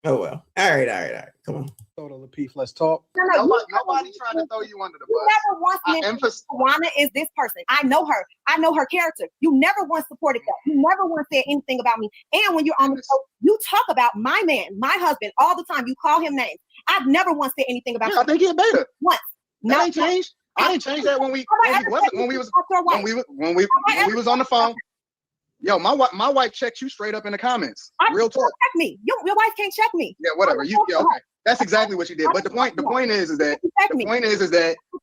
Oh, well. All right. Come on. Total Lapeef, let's talk. Nobody trying to throw you under the bus. Never once mentioned Tawana is this person. I know her. I know her character. You never once supported that. You never once said anything about me. And when you're on the show, you talk about my man, my husband, all the time. You call him names. I've never once said anything about I think he a beta. Once. That ain't changed. I didn't change that when we was on the phone. Yo, my wife checked you straight up in the comments. Real talk. Check me. Your wife can't check me. Yeah, whatever. Okay. That's exactly what you did. But the point is that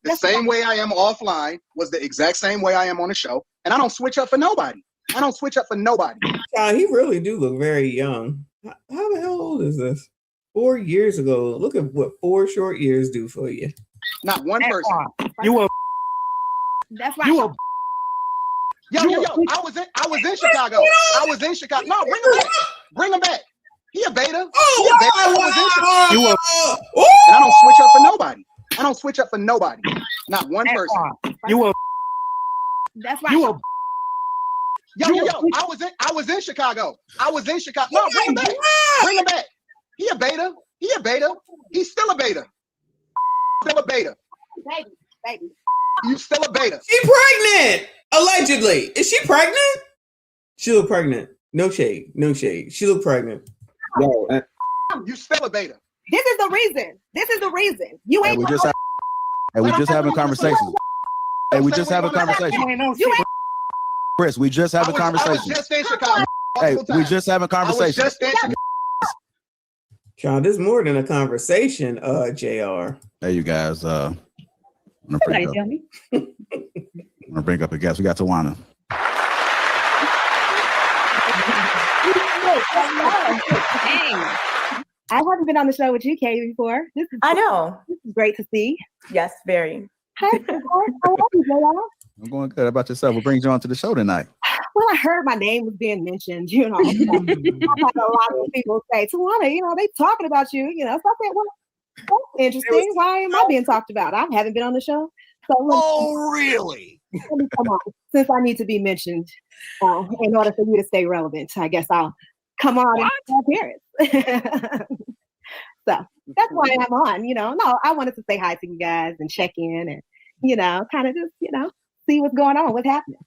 the same way I am offline was the exact same way I am on the show, and I don't switch up for nobody. He really do look very young. How the hell old is this? 4 years ago. Look at what 4 short years do for you. Not one person. You a. That's right. You a. Yo, I was in Chicago. No, bring him back. He a beta. You a. And I don't switch up for nobody. Not one person. You a. That's right. You a. Yo, I was in Chicago. No, bring him back. He a beta. He's still a beta. Baby. You still a beta. She pregnant. Allegedly. Is she pregnant? She look pregnant. No shade. She look pregnant. No, you still a beta. This is the reason. You ain't. We just having conversations. We just having conversation. Chris, we just having conversation. I was just in Chicago. We just having conversation. Sean, this is more than a conversation, JR. Hey, you guys. I'm gonna bring up a guest. We got Tawana. I haven't been on the show with you, Kay, before. I know. This is great to see. Yes, very. Hi, how are you, JR? I'm going good. How about yourself? What brings you on to the show tonight? Well, I heard my name was being mentioned, I've had a lot of people say, Tawana, they talking about you, So I said, well, that's interesting. Why am I being talked about? I haven't been on the show. So really? Let me come on. Since I need to be mentioned in order for you to stay relevant, I guess I'll come on and appearance. So that's why I'm on, No, I wanted to say hi to you guys and check in and, kind of just, see what's going on, what's happening.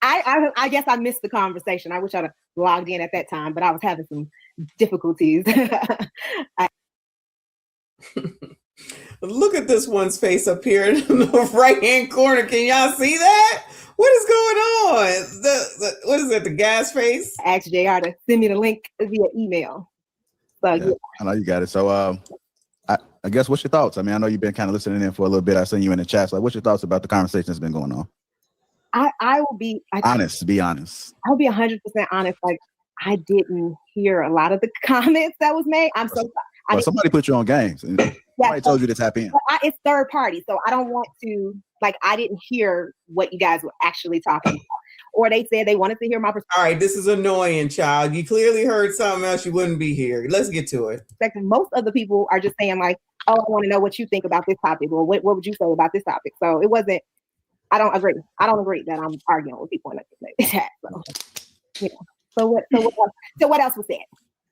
I guess I missed the conversation. I wish I'd have logged in at that time, but I was having some difficulties. Look at this one's face up here in the right-hand corner. Can y'all see that? What is going on? What is it, the gas face? I asked JR to send me the link via email. So yeah. I know you got it. So I guess what's your thoughts? I mean, I know you've been kind of listening in for a little bit. I seen you in the chat. So what's your thoughts about the conversation that's been going on? I will be honest. Be honest. I'll be 100% honest. Like, I didn't hear a lot of the comments that was made. I'm so sorry. Well, somebody put you on games. Somebody told you to tap in. It's third party, so I don't want to. I didn't hear what you guys were actually talking about, or they said they wanted to hear my perspective. All right, this is annoying, child. You clearly heard something else. You wouldn't be here. Let's get to it. Most of the people are just saying "Oh, I want to know what you think about this topic," or what would you say about this topic? So it wasn't. I don't agree. I don't agree that I'm arguing with people in the chat. So, So what else was said?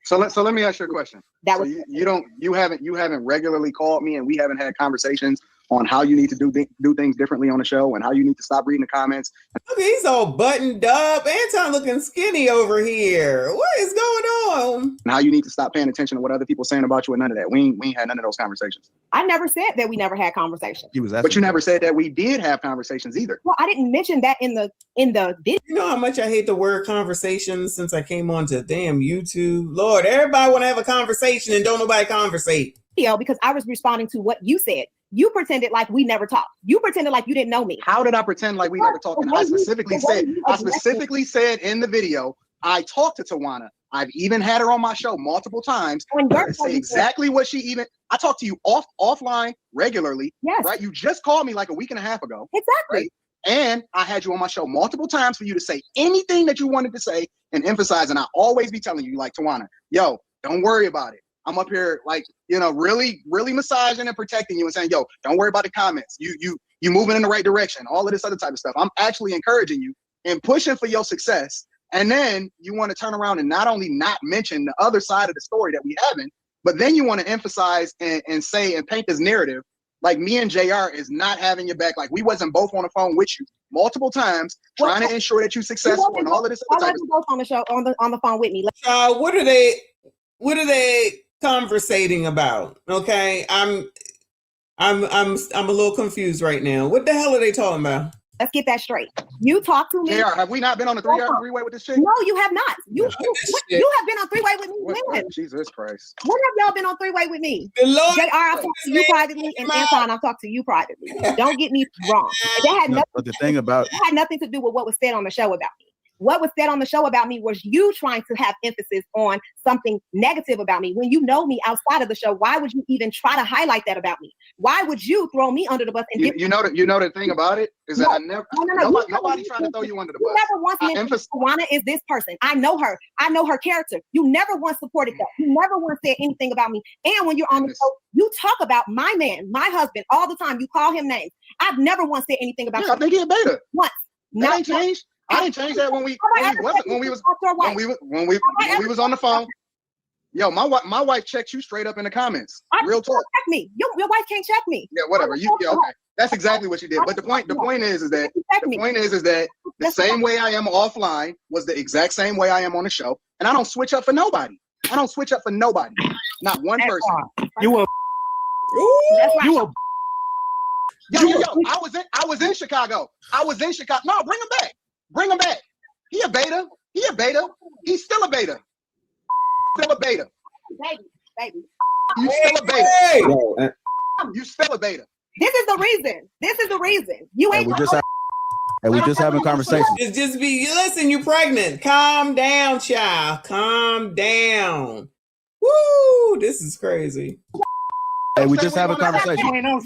So let me ask you a question. You haven't regularly called me, and we haven't had conversations on how you need to do things differently on the show and how you need to stop reading the comments. Look, he's all buttoned up. Anton looking skinny over here. What is going on? And how you need to stop paying attention to what other people are saying about you and none of that. We ain't had none of those conversations. I never said that we never had conversations. But you never said that we did have conversations either. Well, I didn't mention that in the video. You know how much I hate the word conversation since I came on to damn YouTube. Lord, everybody want to have a conversation and don't nobody conversate. Because I was responding to what you said. You pretended like we never talked. You pretended like you didn't know me. How did I pretend like we never talked? I specifically said in the video, I talked to Tawana. I've even had her on my show multiple times. I say exactly what I talked to you offline regularly. Yes. Right? You just called me like a week and a half ago. Exactly. Right? And I had you on my show multiple times for you to say anything that you wanted to say and emphasize. And I always be telling you, like, Tawana, yo, don't worry about it. I'm up here, like, really, really massaging and protecting you and saying, yo, don't worry about the comments. You moving in the right direction. All of this other type of stuff. I'm actually encouraging you and pushing for your success. And then you want to turn around and not only not mention the other side of the story that we haven't, but then you want to emphasize and say and paint this narrative like me and JR is not having your back. Like we wasn't both on the phone with you multiple times trying to ensure that you're successful and all of this other type of stuff. Both on the show on the phone with me. What are they conversating about? Okay, I'm a little confused right now. What the hell are they talking about? Let's get that straight. You talk to me. JR, have we not been on a three-way with this chick? No, you have not. You have been on three-way with me. When? Jesus Christ. When have y'all been on three-way with me? JR, I've talked to you privately, and Anton, I've talked to you privately. Don't get me wrong. But the thing about it had nothing to do with what was said on the show about me. What was said on the show about me was you trying to have emphasis on something negative about me. When you know me outside of the show, why would you even try to highlight that about me? Why would you throw me under the bus? And you know the thing about it is that I never nobody trying to throw you under the bus. You never once mentioned Tawana is this person. I know her. I know her character. You never once supported that. You never once said anything about me. And when you're on the show, you talk about my man, my husband all the time. You call him names. I've never once said anything about I think he a beta. Once. That ain't changed. I didn't change that when we was on the phone. Yo, my wife checked you straight up in the comments. Real talk. Check me. Your wife can't check me. Yeah, whatever. Okay. That's exactly what you did. But the point is that the same way I am offline was the exact same way I am on the show, and I don't switch up for nobody. Not one person. You a Yo, I was in Chicago. No, bring him back. He a beta. He's still a beta. Baby. You still a beta. You still a beta. This is the reason. You ain't. We just having conversations. Listen, you pregnant. Calm down, child. Calm down. Woo, this is crazy. Hey, we just having conversation.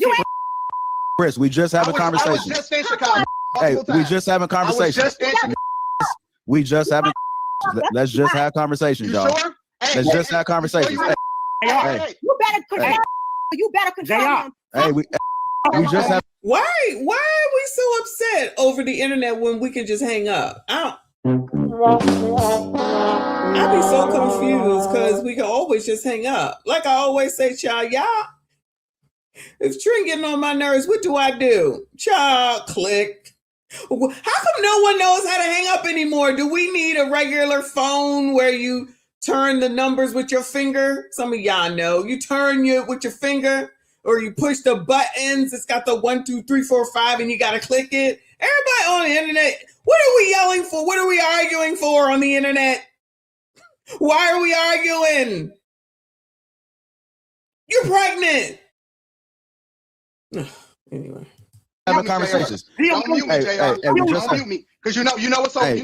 Chris, we just having conversation. I was just in Chicago. Hey, we just having conversation. We just having. Let's just have conversations, y'all. Sure? Let's just have conversations. Hey. You better control him. Hey, we just have. Why are we so upset over the internet when we can just hang up? I'd be so confused because we can always just hang up. Like I always say, child, y'all. If Trent getting on my nerves, what do? Child, click. How come no one knows how to hang up anymore? Do we need a regular phone where you turn the numbers with your finger? Some of y'all know. You turn with your finger or you push the buttons. It's got the 1, 2, 3, 4, 5 and you got to click it. Everybody on the internet, what are we yelling for? What are we arguing for on the internet? Why are we arguing? You're pregnant. Anyway, having conversations. Don't mute me, JR. Don't mute me, because you know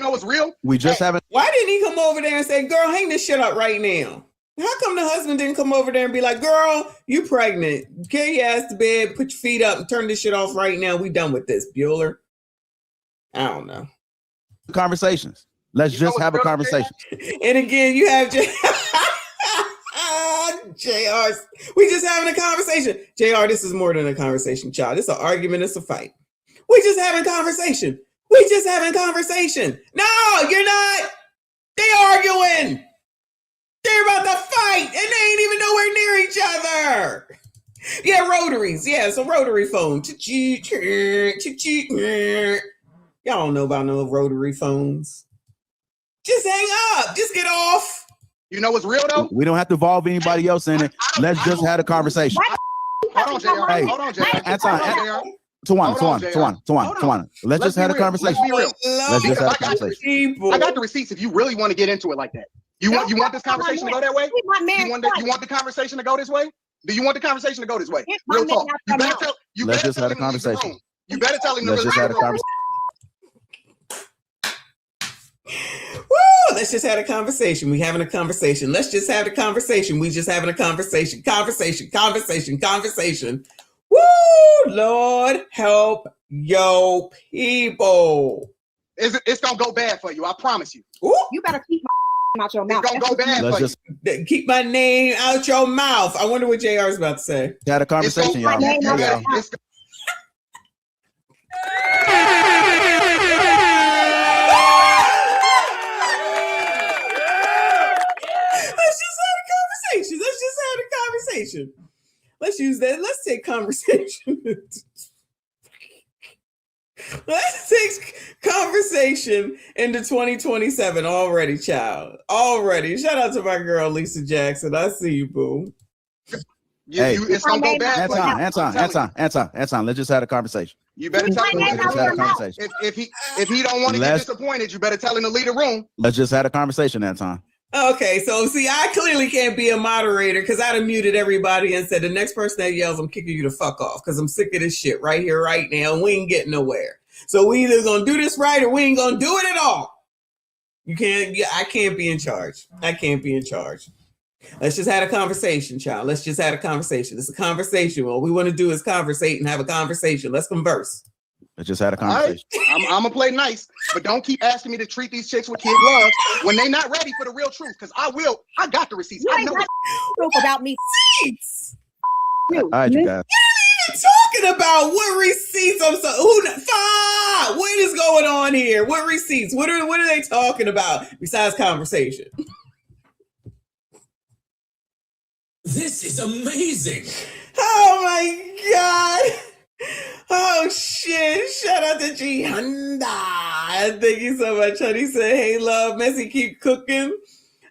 what's real. We just haven't. Why didn't he come over there and say, "Girl, hang this shit up right now"? How come the husband didn't come over there and be like, "Girl, you pregnant? Carry your ass to bed, put your feet up, and turn this shit off right now. We done with this, Bueller." I don't know. Conversations. Let's just have a conversation. And again, you have JR, we just having a conversation. JR, this is more than a conversation, child. It's an argument. It's a fight. We just having conversation. No, you're not. They arguing. They're about to fight, and they ain't even nowhere near each other. Yeah, rotaries. Yeah, it's a rotary phone. Y'all don't know about no rotary phones. Just hang up. Just get off. You know what's real though? We don't have to involve anybody else in it. Let's just have a conversation. Hold on, JR. Hey, Hold on, JR. Anton, Tawana. Let's just have a conversation. Let's just have a conversation. I got the receipts if you really want to get into it like that. You want this conversation to go that way? You want the conversation to go this way? Do you want the conversation to go this way? Real talk. Let's just have a conversation. You better tell him to Let's just have a conversation. Woo! Let's just have a conversation. We having a conversation. Let's just have a conversation. We just having a conversation. Conversation. Woo! Lord help yo people. It's gonna go bad for you. I promise you. Ooh. You better keep my out your mouth. It's gonna go bad for you. Keep my name out your mouth. I wonder what JR is about to say. Had a conversation, y'all. Let's use that. Let's take conversation. Let's take conversation into 2027 already, child. Already. Shout out to my girl, Lisa Jackson. I see you, boo. It's gonna go bad for you. Anton, let's just have a conversation. You better tell him. If he don't want to get disappointed, you better tell him to leave the room. Let's just have a conversation, Anton. Okay, so see, I clearly can't be a moderator because I'd have muted everybody and said the next person that yells, I'm kicking you the fuck off because I'm sick of this shit right here, right now, and we ain't getting nowhere. So we either gonna do this right or we ain't gonna do it at all. I can't be in charge. Let's just have a conversation, child. Let's just have a conversation. It's a conversation. All we want to do is conversate and have a conversation. Let's converse. Let's just have a conversation. Right. I'm gonna play nice, but don't keep asking me to treat these chicks with kid gloves when they're not ready for the real truth. Because I got the receipts. I know proof about me. Receipts. All right, you guys. You're talking about what receipts? What is going on here? What receipts? What are they talking about besides conversation? This is amazing. Oh my God. Oh shit. Shout out to G Honda. Thank you so much, honey. Said, hey love, Messy keep cooking.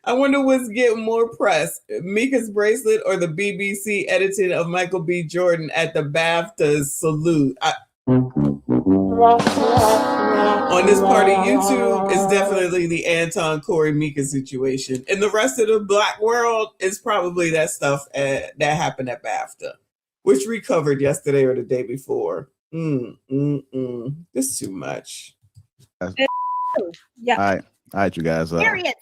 I wonder what's getting more press, Mika's bracelet or the BBC editing of Michael B. Jordan at the BAFTA salute. On this part of YouTube, it's definitely the Anton Corey Mika situation. And the rest of the black world is probably that stuff that happened at BAFTA, which we covered yesterday or the day before. This is too much. Yeah. All right, you guys. Period.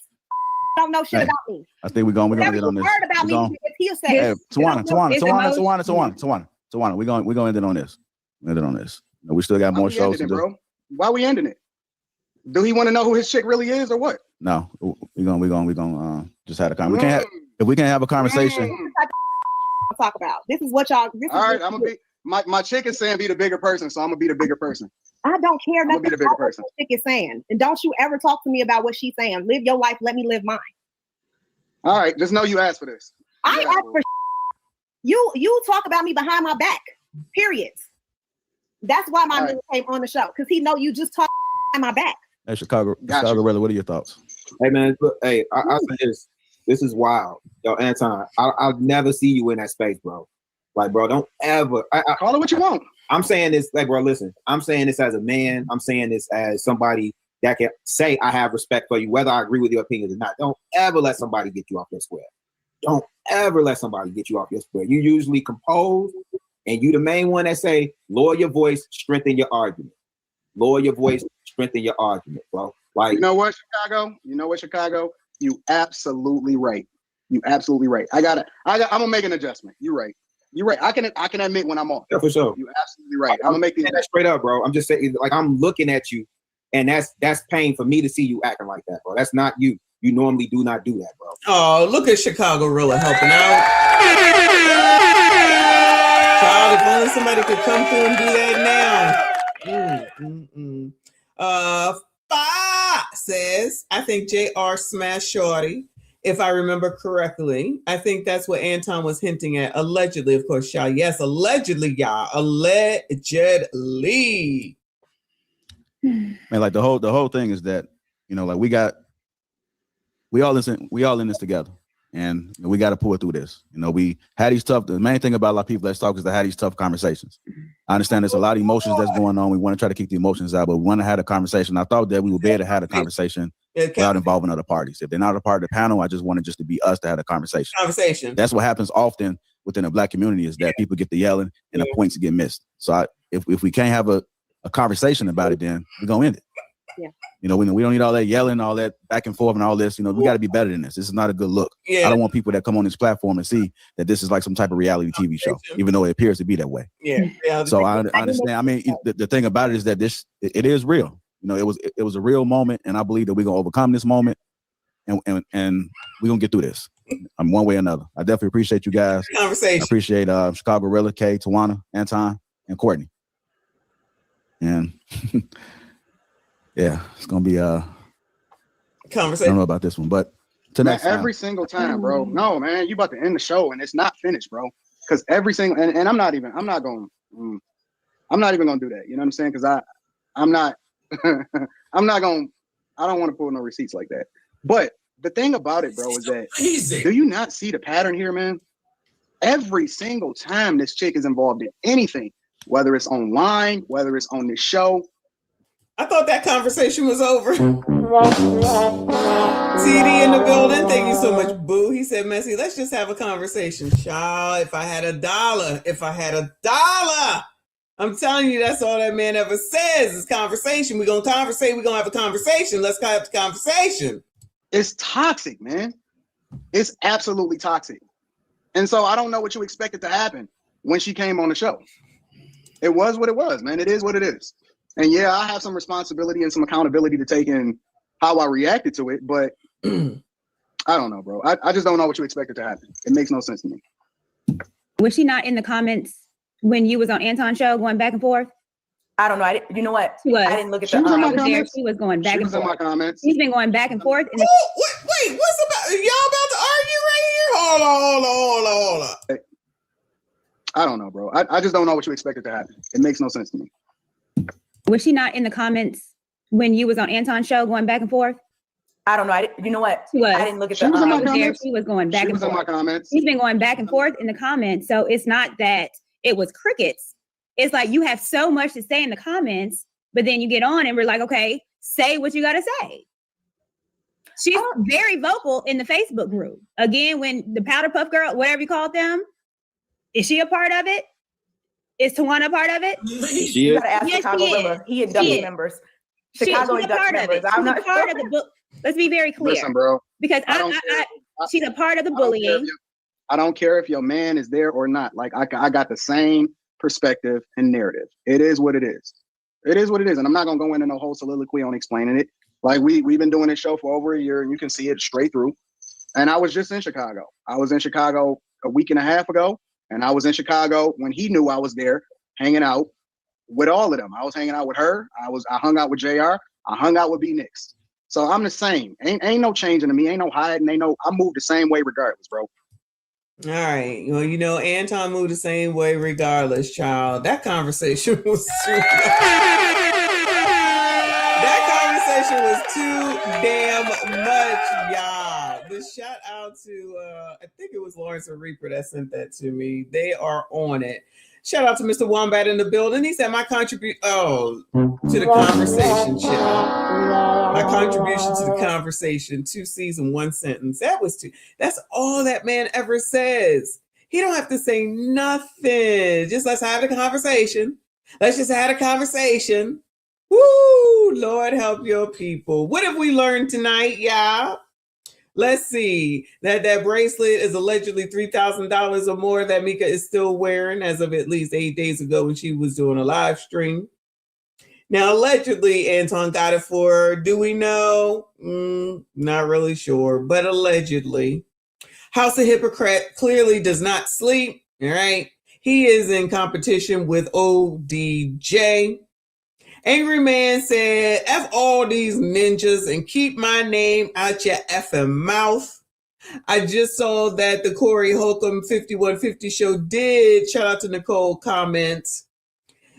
Don't know shit about me. I think we're gonna get on this. Heard about me if he'll say. Hey, Tawana. We're gonna end it on this. No, we still got more shows to do. Bro. Why we ending it? Do he want to know who his chick really is or what? No, we're gonna just have a conversation. If we can have a conversation. Talk about this is what y'all. All right, I'm gonna be my chick is saying be the bigger person, so I'm gonna be the bigger person. I don't care nothing be the bigger about person. what chick is saying, and don't you ever talk to me about what she's saying. Live your life, let me live mine. All right, just know you asked for this. I asked for you talk about me behind my back. Period. That's why my nigga came on the show because he know you just talk behind my back. Hey, Chicago Rilla, what are your thoughts? Hey man, look, I say this is wild. Yo, Anton, I'll never see you in that space, bro. Like, bro, don't ever call it what you want. I'm saying this, like, bro, listen, I'm saying this as a man. I'm saying this as somebody that can say I have respect for you, whether I agree with your opinions or not. Don't ever let somebody get you off your square. Don't ever let somebody get you off your square. You usually compose, and you the main one that say, lower your voice, strengthen your argument. Lower your voice, strengthen your argument, bro. Like, you know what, Chicago? You absolutely right. I'm gonna make an adjustment. You're right. I can admit when I'm off. Yeah, for sure. You're absolutely right. I'm gonna make these straight up, bro. I'm just saying, like, I'm looking at you, and that's pain for me to see you acting like that, bro. That's not you. You normally do not do that, bro. Oh, look at Chicago Rilla helping out. Child, if only somebody could come through and do that now. says, I think JR smashed Shorty, if I remember correctly. I think that's what Anton was hinting at. Allegedly, of course, y'all. Yes, allegedly, y'all. Allegedly. Man, like the whole thing is that, you know, like we all in this together, and we got to pull through this. You know, we had these tough. The main thing about a lot of people that's talk is to have these tough conversations. I understand there's a lot of emotions that's going on. We want to try to keep the emotions out, but we want to have a conversation. I thought that we would be able to have a conversation without involving other parties. If they're not a part of the panel, I just wanted just to be us to have a conversation. That's what happens often within the Black community, is that people get to yelling and the points get missed. So if we can't have a conversation about it, then we're gonna end it. Yeah. You know, we don't need all that yelling, all that back and forth and all this. You know, we got to be better than this. This is not a good look. Yeah. I don't want people that come on this platform and see that this is like some type of reality TV show, even though it appears to be that way. Yeah. So I understand. I mean, the thing about it is that it is real. You know, it was a real moment, and I believe that we're gonna overcome this moment, and we're gonna get through this. One way or another. I definitely appreciate you guys. Conversation. I appreciate Chicago Gorilla, Kay, Tawana, Anton, and Courtney. And yeah, it's gonna be conversation. I don't know about this one, but to Man, next time. every single time, bro. No, man, you about to end the show and it's not finished, bro. Because every single and I'm not even gonna do that. You know what I'm saying? Because I'm not I don't want to pull no receipts like that. But the thing about it, bro, is that do you not see the pattern here, man? Every single time this chick is involved in anything, whether it's online, whether it's on this show. I thought that conversation was over. TD in the building. Thank you so much, Boo. He said, Messy, let's just have a conversation. Child, if I had $1, I'm telling you, that's all that man ever says is conversation. We're going to conversate. We're going to have a conversation. Let's have the conversation. It's toxic, man. It's absolutely toxic. And so I don't know what you expected to happen when she came on the show. It was what it was, man. It is what it is. And yeah, I have some responsibility and some accountability to take in how I reacted to it, but I don't know, bro. I just don't know what you expected to happen. It makes no sense to me. Was she not in the comments when you was on Anton's show going back and forth? I don't know. You know what? She was. I didn't look at She was in my comments. She was going back She and was in forth. my comments. She's been going back and forth. Wait, what's about? Y'all about to argue right here? Hold on. I don't know, bro. I just don't know what you expected to happen. It makes no sense to me. Was she not in the comments when you was on Anton's show going back and forth? I don't know. You know what? She was. I didn't look at She was in my there. comments. She was going back She and was in forth. my comments. She's been going back and forth in the comments. So it's not that it was crickets. It's like you have so much to say in the comments, but then you get on and we're like, okay, say what you got to say. She's very vocal in the Facebook group. Again, when the Powder Puff Girl, whatever you called them, is she a part of it? Is Tawana a part of it? You gotta ask Chicago Gorilla. He and W members. Chicago she's and a Dutch part of members. it. I'm She's not a part of the book. Let's be very clear. Listen, bro. Because I she's a part of the I don't care bullying. I don't care if your man is there or not. Like I got the same perspective and narrative. It is what it is. It is what it is. And I'm not gonna go into no whole soliloquy on explaining it. Like we've been doing this show for over a year and you can see it straight through. And I was just in Chicago. I was in Chicago a week and a half ago. And I was in Chicago when he knew I was there hanging out with all of them. I was hanging out with her. I hung out with JR. I hung out with B Nix. So I'm the same. Ain't no changing to me. Ain't no hiding. I move the same way regardless, bro. All right. Well, you know, Anton moved the same way regardless, child. That conversation was too damn much, y'all. The shout out to I think it was Lawrence or Reaper that sent that to me. They are on it. Shout out to Mr. Wombat in the building. He said my contribution to the conversation, child. My contribution to the conversation, 2 C's in 1 sentence. That was two. That's all that man ever says. He don't have to say nothing. Just let's have a conversation. Let's just have a conversation. Woo! Lord help your people. What have we learned tonight, y'all? Let's see. That bracelet is allegedly $3,000 or more that Mika is still wearing as of at least 8 days ago when she was doing a live stream. Now, allegedly, Anton got it for her. Do we know? Not really sure, but allegedly. House of Hypocrite clearly does not sleep, all right? He is in competition with ODJ. Angry Man said, F all these ninjas and keep my name out your effing mouth. I just saw that the Corey Holcomb 5150 show did, shout out to Nicole, comments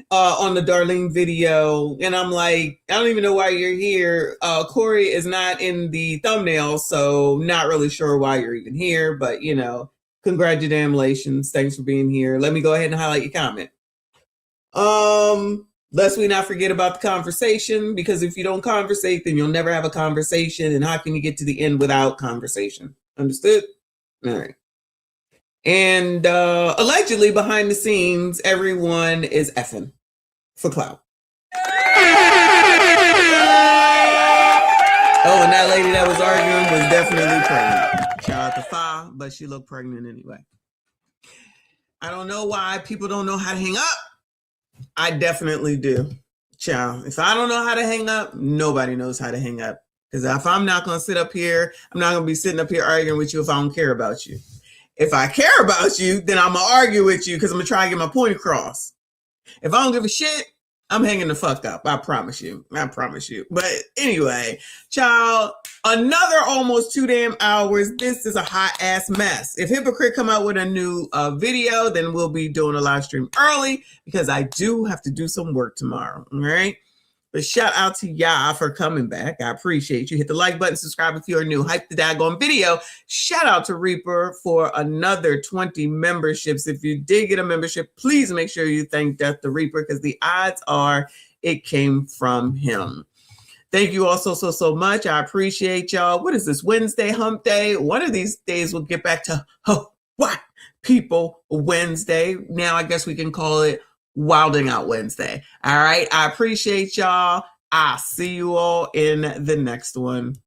on the Darlene video. And I'm like, I don't even know why you're here. Corey is not in the thumbnail, so not really sure why you're even here. But, you know, congratulations. Thanks for being here. Let me go ahead and highlight your comment. Lest we not forget about the conversation, because if you don't conversate, then you'll never have a conversation. And how can you get to the end without conversation? Understood? All right. And allegedly behind the scenes, everyone is effing for clout. Oh, and that lady that was arguing was definitely pregnant. Shout out to Fa, but she looked pregnant anyway. I don't know why people don't know how to hang up. I definitely do. Ciao. If I don't know how to hang up, nobody knows how to hang up. Because if I'm not going to sit up here, I'm not going to be sitting up here arguing with you if I don't care about you. If I care about you, then I'm going to argue with you because I'm going to try to get my point across. If I don't give a shit, I'm hanging the fuck up. I promise you. I promise you. But anyway, child, another almost 2 damn hours. This is a hot ass mess. If Hypocrite come out with a new video, then we'll be doing a live stream early because I do have to do some work tomorrow. All right. But shout out to y'all for coming back. I appreciate you. Hit the like button, subscribe if you're new. Hype the daggone video. Shout out to Reaper for another 20 memberships. If you did get a membership, please make sure you thank Death the Reaper because the odds are it came from him. Thank you all so much. I appreciate y'all. What is this, Wednesday hump day? One of these days we'll get back to White People Wednesday. Now I guess we can call it Wilding Out Wednesday. All right. I appreciate y'all. I'll see you all in the next one.